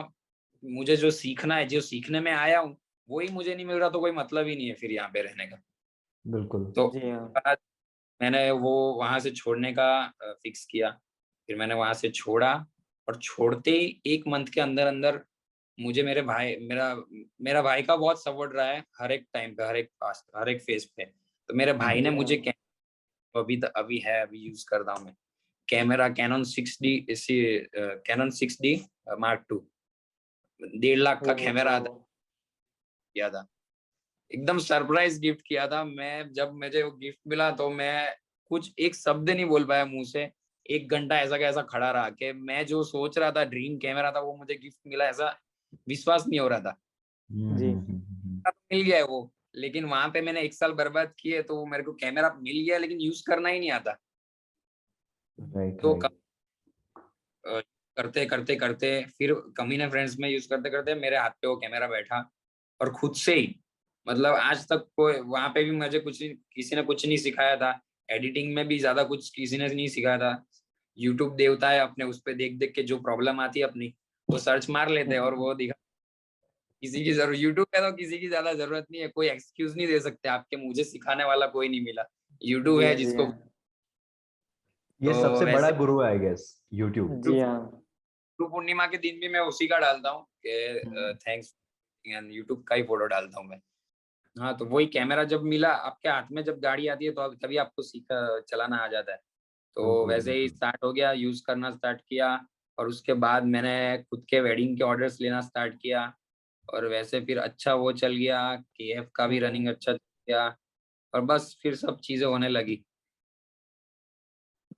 मुझे जो सीखना है, जो सीखने में आया हूँ वही मुझे नहीं मिल रहा, तो कोई मतलब ही नहीं है फिर यहाँ पे रहने का। बिल्कुल। तो जी हाँ। बाद मैंने वो वहां से छोड़ने का फिक्स किया। फिर मैंने वहां से छोड़ा, और छोड़ते ही 1 मंथ के अंदर अंदर मुझे मेरा भाई का बहुत सपोर्ट रहा है, हर एक टाइम पे, हर एक फेज पे। तो मेरे भाई ने जी हाँ। मुझे अभी है, अभी यूज कर रहा हूँ मैं camera, Canon 6D Mark II। 1.5 lakh का कैमरा आता ओहो। किया था, एकदम सरप्राइज गिफ्ट किया था। मैं जब मुझे वो गिफ्ट मिला तो मैं कुछ एक शब्द नहीं बोल पाया मुंह से। 1 घंटा ऐसा कैसा खड़ा रहा कि मैं जो सोच रहा था, ड्रीम कैमरा था, वो मुझे गिफ्ट मिला, ऐसा विश्वास नहीं हो रहा था। जी मिल गया है वो, लेकिन वहां पे मैंने 1 साल बर्बाद किए, तो वो मेरे को कैमरा मिल गया, लेकिन यूज करना ही नहीं आता। राइट तो राइट। करते करते करते फिर कमीने फ्रेंड्स में यूज करते करते मेरे हाथ पे वो कैमरा बैठा, और खुद से ही, मतलब आज तक कोई वहां पे भी मुझे किसी ने कुछ नहीं सिखाया था। एडिटिंग में भी ज्यादा कुछ किसी ने नहीं सिखाया था। यूट्यूब देवता है अपने, उस पे देख देख के जो प्रॉब्लम आती है अपनी, वो सर्च मार लेते हैं और वो दिखा। किसी की जरूरत यूट्यूब पे, तो किसी की ज्यादा जरूरत नहीं है, कोई एक्सक्यूज नहीं दे सकते आपके, मुझे सिखाने वाला कोई नहीं मिला, यूट्यूब जी है हाँ। जी जिसको। हाँ। ये तो सबसे बड़ा वैसे गुरु है आई गेस, यूट्यूब। जी हाँ। गुरु पूर्णिमा के दिन भी मैं उसी का डालता हूँ कि थैंक्स, यूट्यूब का ही फोटो डालता हूँ मैं। हाँ, तो वही कैमरा जब मिला आपके हाथ में, जब गाड़ी आती है तो तभी आपको सीखा चलाना आ जाता है। तो बिल्कुल वैसे ही बिल्कुल। स्टार्ट हो गया, यूज करना स्टार्ट किया। और उसके बाद मैंने खुद के वेडिंग के ऑर्डर्स लेना स्टार्ट किया, और वैसे फिर अच्छा वो चल गया, केएफ का भी रनिंग अच्छा चल गया, और बस फिर सब चीजें होने लगी।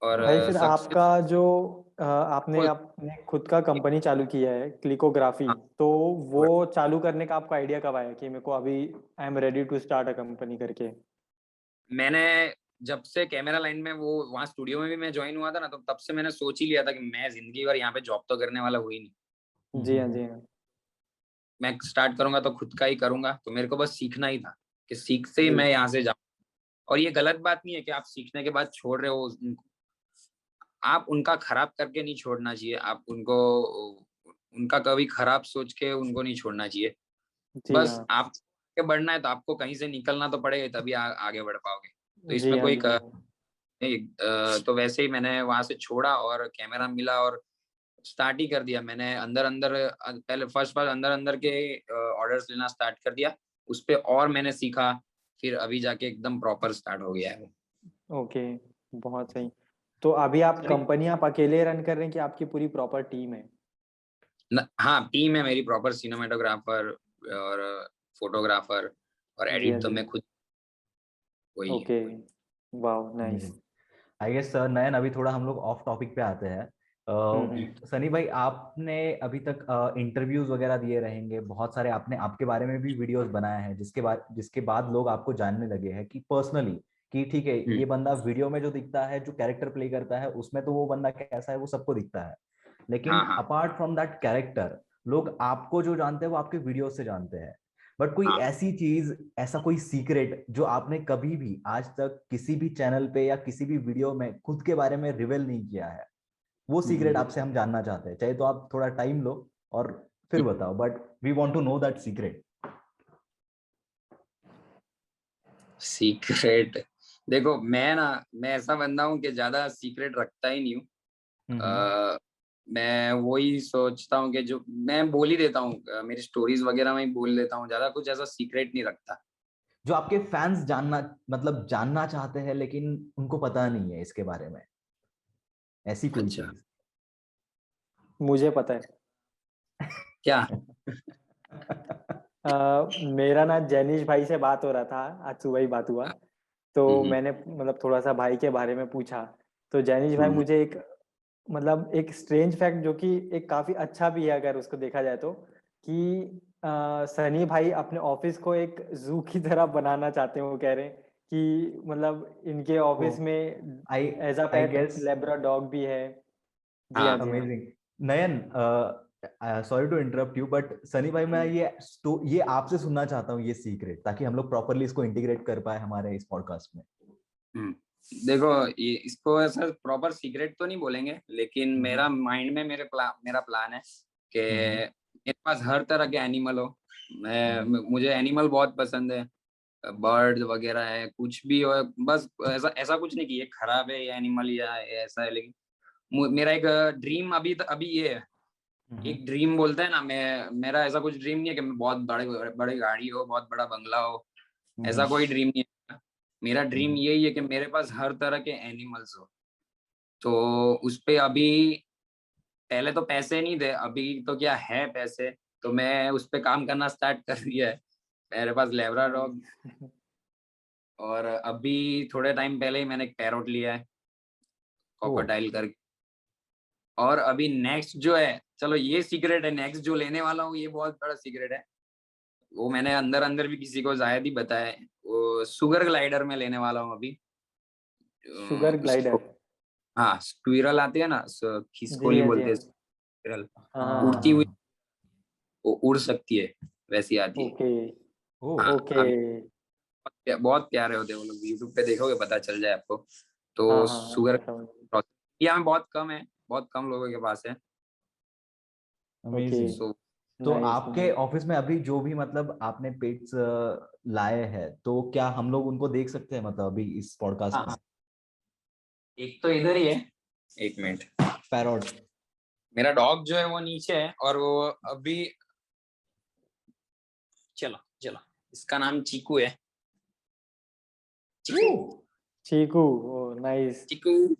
और भाई फिर सक्सेस आपका जो आपने अपने खुद का कंपनी चालू किया है क्लिकोग्राफी, तो वो चालू करने का आपको आइडिया कब आया कि मेरे को अभी I am ready to start a company करके? मैंने जब से कैमरा लाइन में वो वहाँ स्टूडियो में भी मैं ज्वाइन हुआ था ना, तो तब से मैंने सोच ही लिया था कि मैं जिंदगी भर यहाँ पे जॉब तो करने वाला हुई नहीं। जी हाँ, जी हाँ। मैं स्टार्ट करूंगा तो खुद का ही करूंगा, तो मेरे को बस सीखना ही था कि सीखते ही जी मैं यहाँ से जाऊँ। और ये गलत बात नहीं है कि आप सीखने के बाद छोड़ रहे हो उनको, आप उनका खराब करके नहीं छोड़ना चाहिए, आप उनको उनका कभी खराब सोच के उनको नहीं छोड़ना चाहिए। जी बस हाँ, आप आगे बढ़ना है तो आपको कहीं से निकलना तो पड़ेगा, तभी आगे बढ़ पाओगे। तो जी इसमें हाँ, कोई जी हाँ। तो वैसे ही मैंने वहां से छोड़ा और कैमरा मिला और स्टार्ट ही कर दिया मैंने। अंदर अंदर पहले फर्स्ट अंदर अंदर के ऑर्डर्स लेना स्टार्ट कर दिया, उस पे और मैंने सीखा, फिर अभी जाके एकदम प्रॉपर स्टार्ट हो गया है वो। ओके, बहुत सही। तो अभी आप कंपनी आप अकेले रन कर रहे हैं कि आपकी पूरी प्रॉपर टीम है? हाँ, टीम है मेरी प्रॉपर, सिनेमेटोग्राफर और फोटोग्राफर, और जी हाँ, एडिट तो जी मैं हाँ। खुद वही है। ओके, वाह, नाइस। आई गेस सर नयन, अभी थोड़ा हम लोग ऑफ टॉपिक पे आते हैं। हम्म। सनी भाई, आपने अभी तक इंटरव्यूज वगैरह दिए रहेंगे बहुत सारे, आपने आपके बारे में भी वीडियोस बनाए हैं, जिसके बाद लोग आपको जानने लगे हैं कि पर्सनली, कि ठीक है ये बंदा वीडियो में जो दिखता है, जो कैरेक्टर प्ले करता है, उसमें तो वो बंदा कैसा है वो सबको दिखता है, लेकिन हाँ हाँ अपार्ट फ्रॉम दैट कैरेक्टर, लोग आपको जो जानते हैं वो आपके वीडियो से जानते हैं। बट कोई हाँ। ऐसी चीज, ऐसा कोई सीक्रेट जो आपने कभी भी आज तक किसी भी चैनल पे या किसी भी वीडियो में खुद के बारे में रिवील नहीं किया है, वो सीक्रेट आपसे हम जानना चाहते हैं। चाहे तो आप थोड़ा टाइम लो और फिर बताओ, but we want to know that secret. Secret, देखो मैं ऐसा बंदा हूँ कि ज्यादा सीक्रेट रखता ही नहीं हूँ। हम्म। अ, मैं वही सोचता हूँ कि जो मैं बोल ही देता हूँ, मेरी स्टोरीज वगैरह में ही बोल देता हूँ, ज्यादा कुछ ऐसा सीक्रेट नहीं रखता। जो आपके फैंस जानना, मतलब जानना चाहते हैं लेकिन उनको पता नहीं है इसके बारे में, ऐसी कोई अच्छा, चीज। मुझे पता है। क्या? मेरा ना जैनिश भाई से बात हो रहा था, आज सुबह ही बात हुआ। तो हम्म मैंने मतलब थोड़ा सा भाई के बारे में पूछा। तो जैनिश भाई हम्म, मुझे एक मतलब एक स्ट्रेंज फैक्ट, जो कि एक काफी अच्छा भी है अगर उसको देखा जाए तो, कि सनी भाई अपने ऑफिस को एक जू की तरह बनाना चाहते हैं। वो कह रहे हैं कि मतलब इनके ओ, ऑफिस में I as a I pet guess labra dog भी है। जी हाँ, हाँ। जी हाँ। Amazing. Nayan, sorry to interrupt you, but Sunny भाई, मैं ये आपसे सुनना चाहता हूँ ये सीक्रेट, ताकि हम लोग प्रॉपरली इसको इंटीग्रेट कर पाए हमारे इस पॉडकास्ट में। हम्म, देखो, ये इसको ऐसा प्रॉपर सीक्रेट तो नहीं बोलेंगे, लेकिन हम्म। मेरा माइंड में मेरा प्लान है कि हम्म। मेरे पास हर तरह के एनिमल हो। हम्म। मुझे एनिमल बहुत पसंद है, बर्ड वगैरह है, कुछ भी हो। बस ऐसा ऐसा कुछ नहीं कि ये खराब है ये एनिमल या ये ऐसा है, लेकिन मेरा एक ड्रीम अभी ये है। हम्म। एक ड्रीम बोलते हैं ना, मेरा ऐसा कुछ ड्रीम नहीं है कि मैं बहुत बड़े बड़े गाड़ी हो, बहुत बड़ा बंगला हो, ऐसा हम्म। कोई ड्रीम नहीं है। मेरा ड्रीम हम्म। यही है कि मेरे पास हर तरह के एनिमल्स हो। तो उस पे अभी, पहले तो पैसे नहीं थे, अभी तो क्या है पैसे, तो मैं उस पे काम करना स्टार्ट कर दिया है। मेरे पास लेब्रा डॉग, नाइस। और अभी थोड़े टाइम पहले ही मैंने एक पैरोट लिया है, ओ। कॉकरटाइल करके। और अभी नेक्स्ट जो है, चलो ये सीक्रेट है, नेक्स्ट जो लेने वाला हूँ ये बहुत बड़ा सीक्रेट है। वो मैंने अंदर अंदर भी किसी को शायद ही बताया है। वो शुगर ग्लाइडर में लेने वाला हूँ अभी। शुगर उसको, ग्लाइडर। हाँ, स्क्विरल आती है ना, जी खिसकोली हाँ, जी बोलते हैं, हाँ। स्क्विरल, हाँ हाँ हाँ उड़ती हाँ हुई, हाँ। वो उड़ सकती है, वैसी आती है। ओके, ओ। हाँ, ओके। अभी बहुत प्यारे होते हैं वो लोग, यूट्यूब पे देखोगे पता चल जाए आपको। हाँ तो हाँ हाँ, शुगर मैं समझ। इंडिया में बहुत कम है, बहुत कम लोगों के पास है। Okay, amazing. सो तो नाइस आपके नाइस। ऑफिस में अभी जो भी मतलब आपने पेट्स लाए हैं, तो क्या हम लोग उनको देख सकते हैं मतलब अभी इस पॉडकास्ट में? हाँ, एक तो इधर ही है, एक मिनट। पैरोट। मेरा डॉग जो है वो नीचे है, और वो अभी, चलो चलो, इसका नाम चीकू है। ओ। चीकू, चीकू, ओ नाइस। चीकू।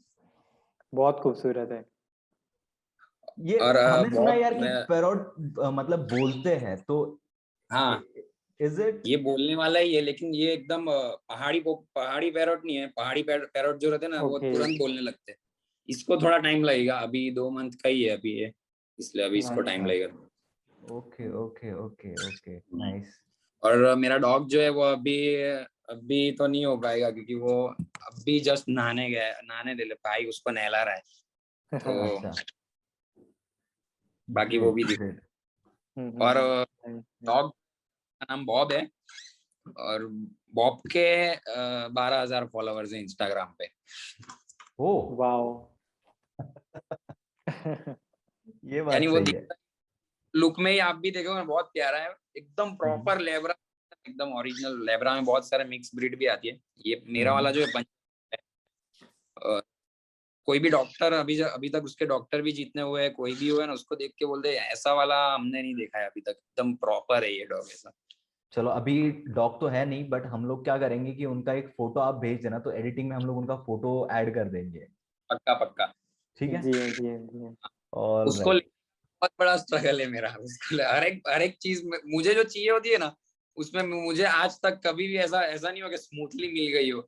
बहुत खूबसूरत है। ये और हमने सुना है यार कि मैं पैरोट मतलब बोलते हैं, तो हाँ इज इट? ये बोलने वाला ही है, लेकिन ये एकदम पहाड़ी पैरोट नहीं है। पहाड़ी पैरोट जो रहते हैं ना, वो ओके। तुरंत बोलने लगते हैं। इसको थोड़ा टाइम लगेगा, अभी 2 मंथ का ही है अभी ये, इसलिए अभी इसको टाइम अच्छा, लगेगा। Okay okay okay okay, nice. और मेरा डॉग जो है वो अभी अभी तो नहीं हो पाएगा, क्योंकि वो अभी जस्ट नहाने गया है। नहाने दे ले भाई, उसको नहला रहा है, तो अच्छा, बाकी वो ग्रेट भी दिख। ग्रेट। और nice, nice. डॉग का नाम बॉब है, और बॉब के 12,000 फॉलोअर्स हैं इंस्टाग्राम पे। ओ, वाओ। ये यानी बात वो सही है। लुक में ही आप भी देखोगे ना, बहुत प्यारा है, एकदम हम्म प्रॉपर लेब्रा, एकदम ओरिजिनल लेब्रा में बहुत सारे मिक्स ब्रीड भी आती है। ये मेरा वाला हम्म। जो है पंजाब है। कोई भी डॉक्टर अभी तक उसके डॉक्टर भी जीतने हुए हैं, कोई भी हुआ है ना, उसको देख के बोलते हैं ऐसा वाला हमने नहीं देखा है अभी तक, एकदम प्रॉपर है ये डॉग ऐसा। चलो, अभी डॉग तो है नहीं, बट हम लोग क्या करेंगे कि उनका एक फोटो आप भेज देना, तो एडिटिंग में हम लोग उनका फोटो ऐड कर देंगे। पक्का पक्का। ठीक है। जी हाँ, जी हाँ, जी हाँ। ऑल उसको राइट। बहुत बड़ा स्ट्रगल है मेरा, उसको हर एक चीज मुझे जो चाहिए होती है ना, उसमें मुझे आज तक कभी भी ऐसा ऐसा नहीं हुआ कि स्मूथली मिल गई हो,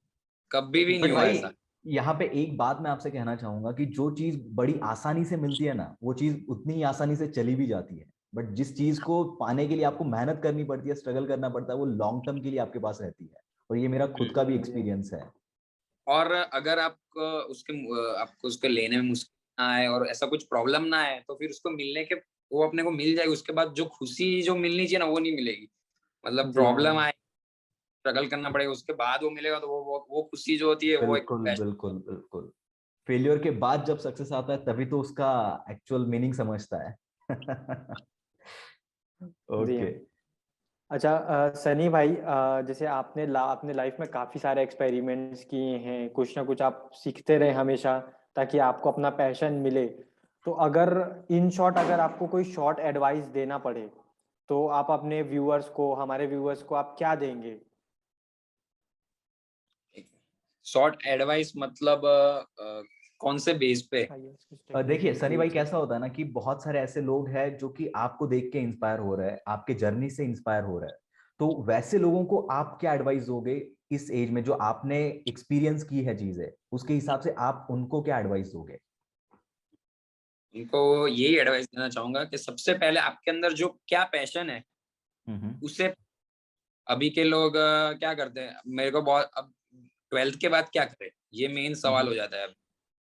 कभी भी नहीं बट हुआ भाई, ऐसा। यहाँ पे एक बात मैं आपसे कहना चाहूंगा कि जो चीज बड़ी आसानी से मिलती है ना, वो चीज उतनी ही आसानी से चली भी जाती है। बट जिस चीज को पाने के लिए आपको मेहनत करनी पड़ती है, स्ट्रगल करना पड़ता है, वो लॉन्ग टर्म के लिए आपके पास रहती है। और ये मेरा खुद का जी भी हाँ, जी हाँ। एक्सपीरियंस है। और अगर आपको उसके लेने में मुश्किल ना आए और ऐसा कुछ प्रॉब्लम ना आए, तो फिर उसको मिलने के वो अपने को मिल जाएगी। उसके बाद जो खुशी जो मिलनी चाहिए ना, वो नहीं मिलेगी। मतलब जी प्रॉब्लम हाँ, आए, स्ट्रगल करना पड़ेगा, उसके बाद वो मिलेगा, तो वो खुशी जो होती है वो एक बिल्कुल बिल्कुल बिल्कुल। फेलियर के बाद जब सक्सेस आता है, तभी तो उसका एक्चुअल मीनिंग समझता है। जी ओके। हाँ। अच्छा, सनी भाई, जैसे आपने लाइफ में काफी सारे एक्सपेरिमेंट्स किए हैं, कुछ ना कुछ आप सीखते रहे हमेशा, ताकि आपको अपना पैशन मिले। तो अगर इन शॉर्ट, अगर आपको कोई शॉर्ट एडवाइस देना पड़े, तो आप अपने व्यूअर्स को, हमारे व्यूअर्स को आप क्या देंगे? शॉर्ट एडवाइस मतलब कौन से बेस पे? देखिए सनी जी भाई, जी। कैसा होता है ना कि बहुत सारे ऐसे लोग हैं जो कि आपको देख के इंस्पायर हो रहे हैं, आपके जर्नी से इंस्पायर हो रहे हैं। तो वैसे लोगों को आप क्या एडवाइस दोगे इस एज में, जो आपने एक्सपीरियंस की है चीजें, उसके हिसाब से आप उनको क्या एडवाइस दोगे? उनको यही एडवाइस देना चाहूंगा कि सबसे पहले आपके अंदर जो क्या पैशन है, हम्म उसे अभी के लोग क्या करते हैं, मेरे को बहुत अब 12th के बाद क्या करे, ये मेन सवाल हो हम्म जाता है अब।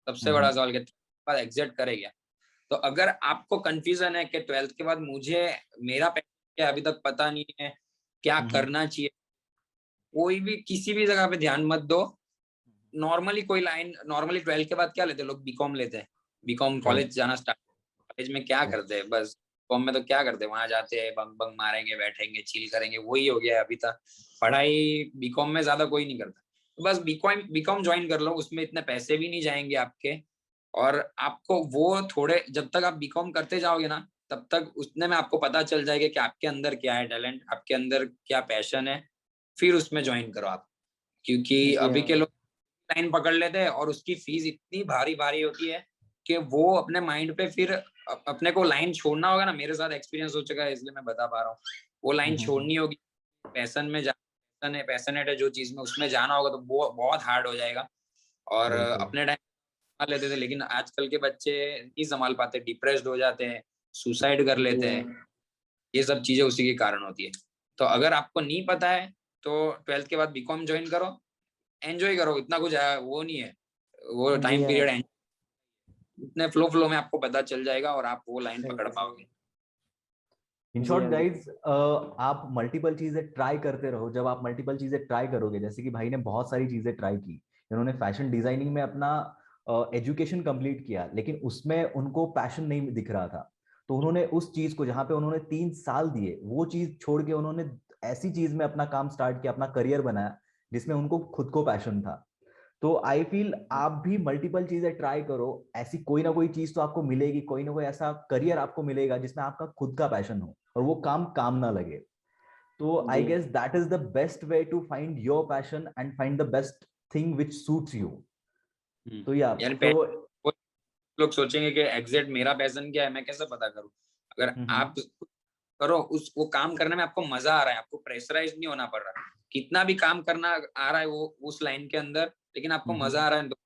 सबसे बड़ा हम्म सवाल के बाद एग्जिट करे क्या? तो अगर आपको कंफ्यूजन है कि 12th के बाद मुझे मेरा पैशन क्या अभी तक पता नहीं है, क्या हम्म करना चाहिए, कोई भी किसी भी जगह पे ध्यान मत दो। नॉर्मली 12th के बाद क्या लेते हैं लोग? बीकॉम लेते हैं। BCom right. कॉलेज जाना स्टार्ट, कॉलेज में क्या करते हैं? बस कॉम में तो क्या करते हैं, वहां जाते हैं, बंक बंक मारेंगे, बैठेंगे, चिल करेंगे, वही हो गया है अभी तक। पढ़ाई बीकॉम में ज्यादा कोई नहीं करता। तो बस बीकॉम बीकॉम ज्वाइन कर लो, उसमें इतने पैसे भी नहीं जाएंगे आपके। और आपको वो थोड़े, जब तक आप बीकॉम करते जाओगे ना, तब तक उतने में आपको पता चल जाएगा कि आपके अंदर क्या है टैलेंट, आपके अंदर क्या पैशन है। फिर उसमें ज्वाइन करो आप। क्योंकि जी अभी के हाँ, लोग लाइन पकड़ लेते हैं, और उसकी फीस इतनी भारी भारी होती है कि वो अपने माइंड पे फिर अपने को लाइन छोड़ना होगा ना। मेरे साथ एक्सपीरियंस हो चुका है, इसलिए मैं बता पा रहा हूँ। वो लाइन हम्म। छोड़नी होगी, पैशन में जा पैशन है, पैशनेट है जो चीज में, उसमें जाना होगा, तो वो बहुत हार्ड हो जाएगा। और बिल्कुल। अपने टाइम संभाल लेते थे, लेकिन आजकल के बच्चे नहीं संभाल पाते, डिप्रेस्ड हो जाते हैं, सुसाइड कर जी लेते हैं। हाँ, ये सब चीजें उसी के कारण होती है। तो अगर आपको नहीं पता है, तो 12th के बाद बीकॉम ज्वाइन करो, एंजॉय करो। इतना कुछ वो नहीं है, वो जी टाइम हाँ। पीरियड इतने फ्लो में आपको पता चल जाएगा, और आप वो लाइन सही पकड़ है, सही है। पाओगे। इन जी शॉर्ट हाँ, जी हाँ। गाइज, आप मल्टीपल चीजें ट्राई करते रहो। जब आप मल्टीपल चीजें ट्राई करोगे, जैसे कि भाई ने बहुत सारी चीजें ट्राई की, इन्होंने फैशन डिजाइनिंग में अपना एजुकेशन कंप्लीट किया, लेकिन उसमें उनको पैशन नहीं दिख रहा था। तो उन्होंने उस चीज को, जहां पे उन्होंने 3 साल दिए, वो चीज छोड़ के उन्होंने ऐसी चीज में अपना काम स्टार्ट किया, अपना करियर बनाया, जिसमें उनको खुद को पैशन था। तो आई फील आप भी मल्टीपल चीजें ट्राई करो। ऐसी कोई ना कोई चीज तो आपको मिलेगी, कोई ना कोई ऐसा करियर आपको मिलेगा जिसमें आपका खुद का पैशन हो और वो काम काम ना लगे। तो आई जी guess that is the best way to find your passion and find the best thing which suits you. तो या यानी तो लोग सोचेंगे कि एग्जैक्ट मेरा पैशन क्या है, मैं कैसे पता करूं? अगर आप करो उस वो काम करने में आपको मजा आ रहा है, आपको प्रेशराइज नहीं होना पड़ रहा, कितना भी काम करना आ रहा है वो उस लाइन के अंदर, लेकिन आपको मजा आ रहा है तो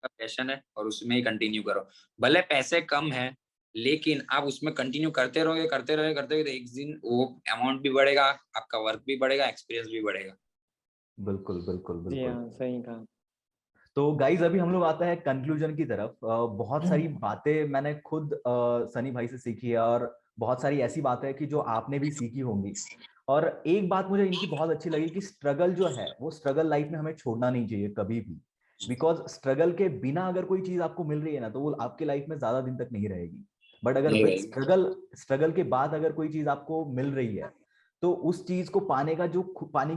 पैशन है और उसमें ही कंटिन्यू करो। भले पैसे कम है लेकिन आप उसमें कंटिन्यू करते रहोगे तो एक दिन वो अमाउंट भी बढ़ेगा, आपका वर्क भी बढ़ेगा, एक्सपीरियंस भी बढ़ेगा। बिल्कुल बिल्कुल जी बिल्कुल। हाँ, सही कहा। तो गाइज अभी हम लोग आता है कंक्लूजन की तरफ। बहुत सारी बातें मैंने खुद सनी भाई से सीखी है और बहुत सारी ऐसी बातें हैं कि जो आपने भी सीखी होंगी। और एक बात मुझे इनकी बहुत अच्छी लगी कि स्ट्रगल जो है वो स्ट्रगल लाइफ में हमें छोड़ना नहीं चाहिए कभी भी, बिकॉज स्ट्रगल के बिना अगर कोई चीज आपको मिल रही है ना तो वो आपके लाइफ में ज्यादा दिन तक नहीं रहेगी। बट अगर विद स्ट्रगल के बाद अगर कोई चीज आपको मिल रही है तो उस चीज को पाने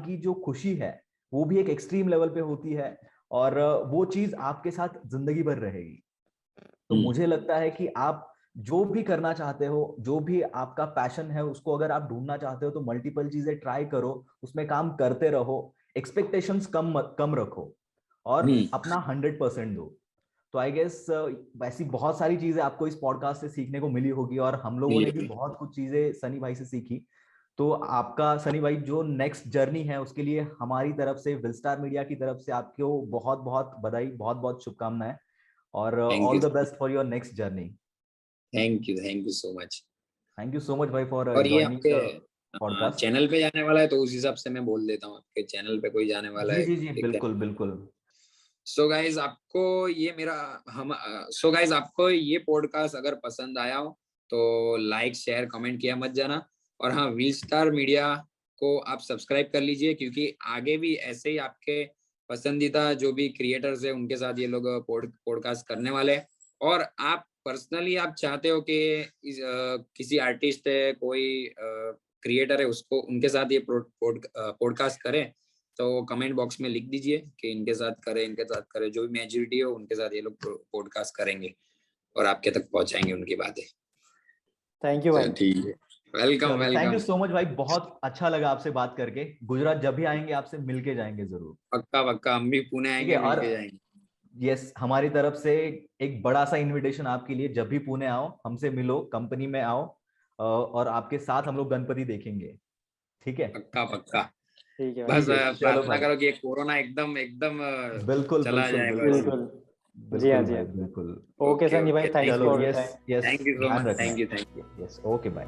की जो खुशी है वो भी एक एक्सट्रीम लेवल पे होती है और वो चीज आपके साथ जिंदगी भर रहेगी। तो मुझे लगता है कि आप जो भी करना चाहते हो, जो भी आपका पैशन है, उसको अगर आप ढूंढना चाहते हो तो मल्टीपल चीजें ट्राई करो, उसमें काम करते रहो, एक्सपेक्टेशंस कम रखो और अपना 100% दो। तो आई गेस वैसी बहुत सारी चीजें आपको इस पॉडकास्ट से सीखने को मिली होगी और हम लोगों ने भी बहुत कुछ चीजें सनी भाई से सीखी। तो आपका सनी भाई जो नेक्स्ट जर्नी है उसके लिए हमारी तरफ से, विलस्टार मीडिया की तरफ से आपको बहुत बहुत बधाई, बहुत बहुत शुभकामनाएं और all the best for your next journey. Thank you so much. Thank you so much भाई फॉर और ये ज्वाइनिंग द आपके पॉडकास्ट। चैनल पे जाने वाला है तो उस हिसाब से मैं बोल देता हूँ, आपके चैनल पे कोई जाने वाला जी है, जी जी, ठीक है? बिल्कुल बिल्कुल। सो गाइज आपको ये पॉडकास्ट अगर पसंद आया हो तो लाइक शेयर कमेंट किया मत जाना। और हाँ, विलस्टार मीडिया को आप सब्सक्राइब कर लीजिए क्योंकि आगे भी ऐसे ही आपके पसंदीदा जो भी क्रिएटर्स है उनके साथ ये लोग पॉडकास्ट करने वाले हैं। और आप पर्सनली आप चाहते हो कि किसी आर्टिस्ट है, कोई क्रिएटर है, उसको उनके साथ ये पॉडकास्ट करें तो कमेंट बॉक्स में लिख दीजिए कि इनके साथ करें, जो भी मेजोरिटी हो उनके साथ ये लोग पॉडकास्ट करेंगे और आपके तक पहुंचाएंगे उनकी बातें। थैंक यू भाई। ठीक है, welcome thank you welcome. So much भाई, बहुत अच्छा लगा आपसे बात करके। गुजरात जब भी आएंगे आपसे मिलके जाएंगे जरूर। पक्का पक्का, हम भी पुणे ठीक है, आएंगे, और मिलके जाएंगे। यस, हमारी तरफ से एक बड़ा सा इनविटेशन आपके लिए, जब भी पुणे आओ हमसे मिलो, कंपनी में आओ और आपके साथ हम लोग गणपति देखेंगे। ठीक है, पक्का पक्का। ठीक है भाई। बस ठीक है, चलो प्रार्थना भाई। करो कि ये कोरोना एकदम एकदम बिल्कुल चला बिल्कुल जाए बस। बिल्कुल। बिल्कुल। जी हाँ, बिल्कुल जी भाई हाँ। बिल्कुल। ओके ओके सनी भाई, ओके, थैंक्स चलो, for yes time. Yes, thank you so ध्यान मच, रखना। Thank you. Yes, okay bye.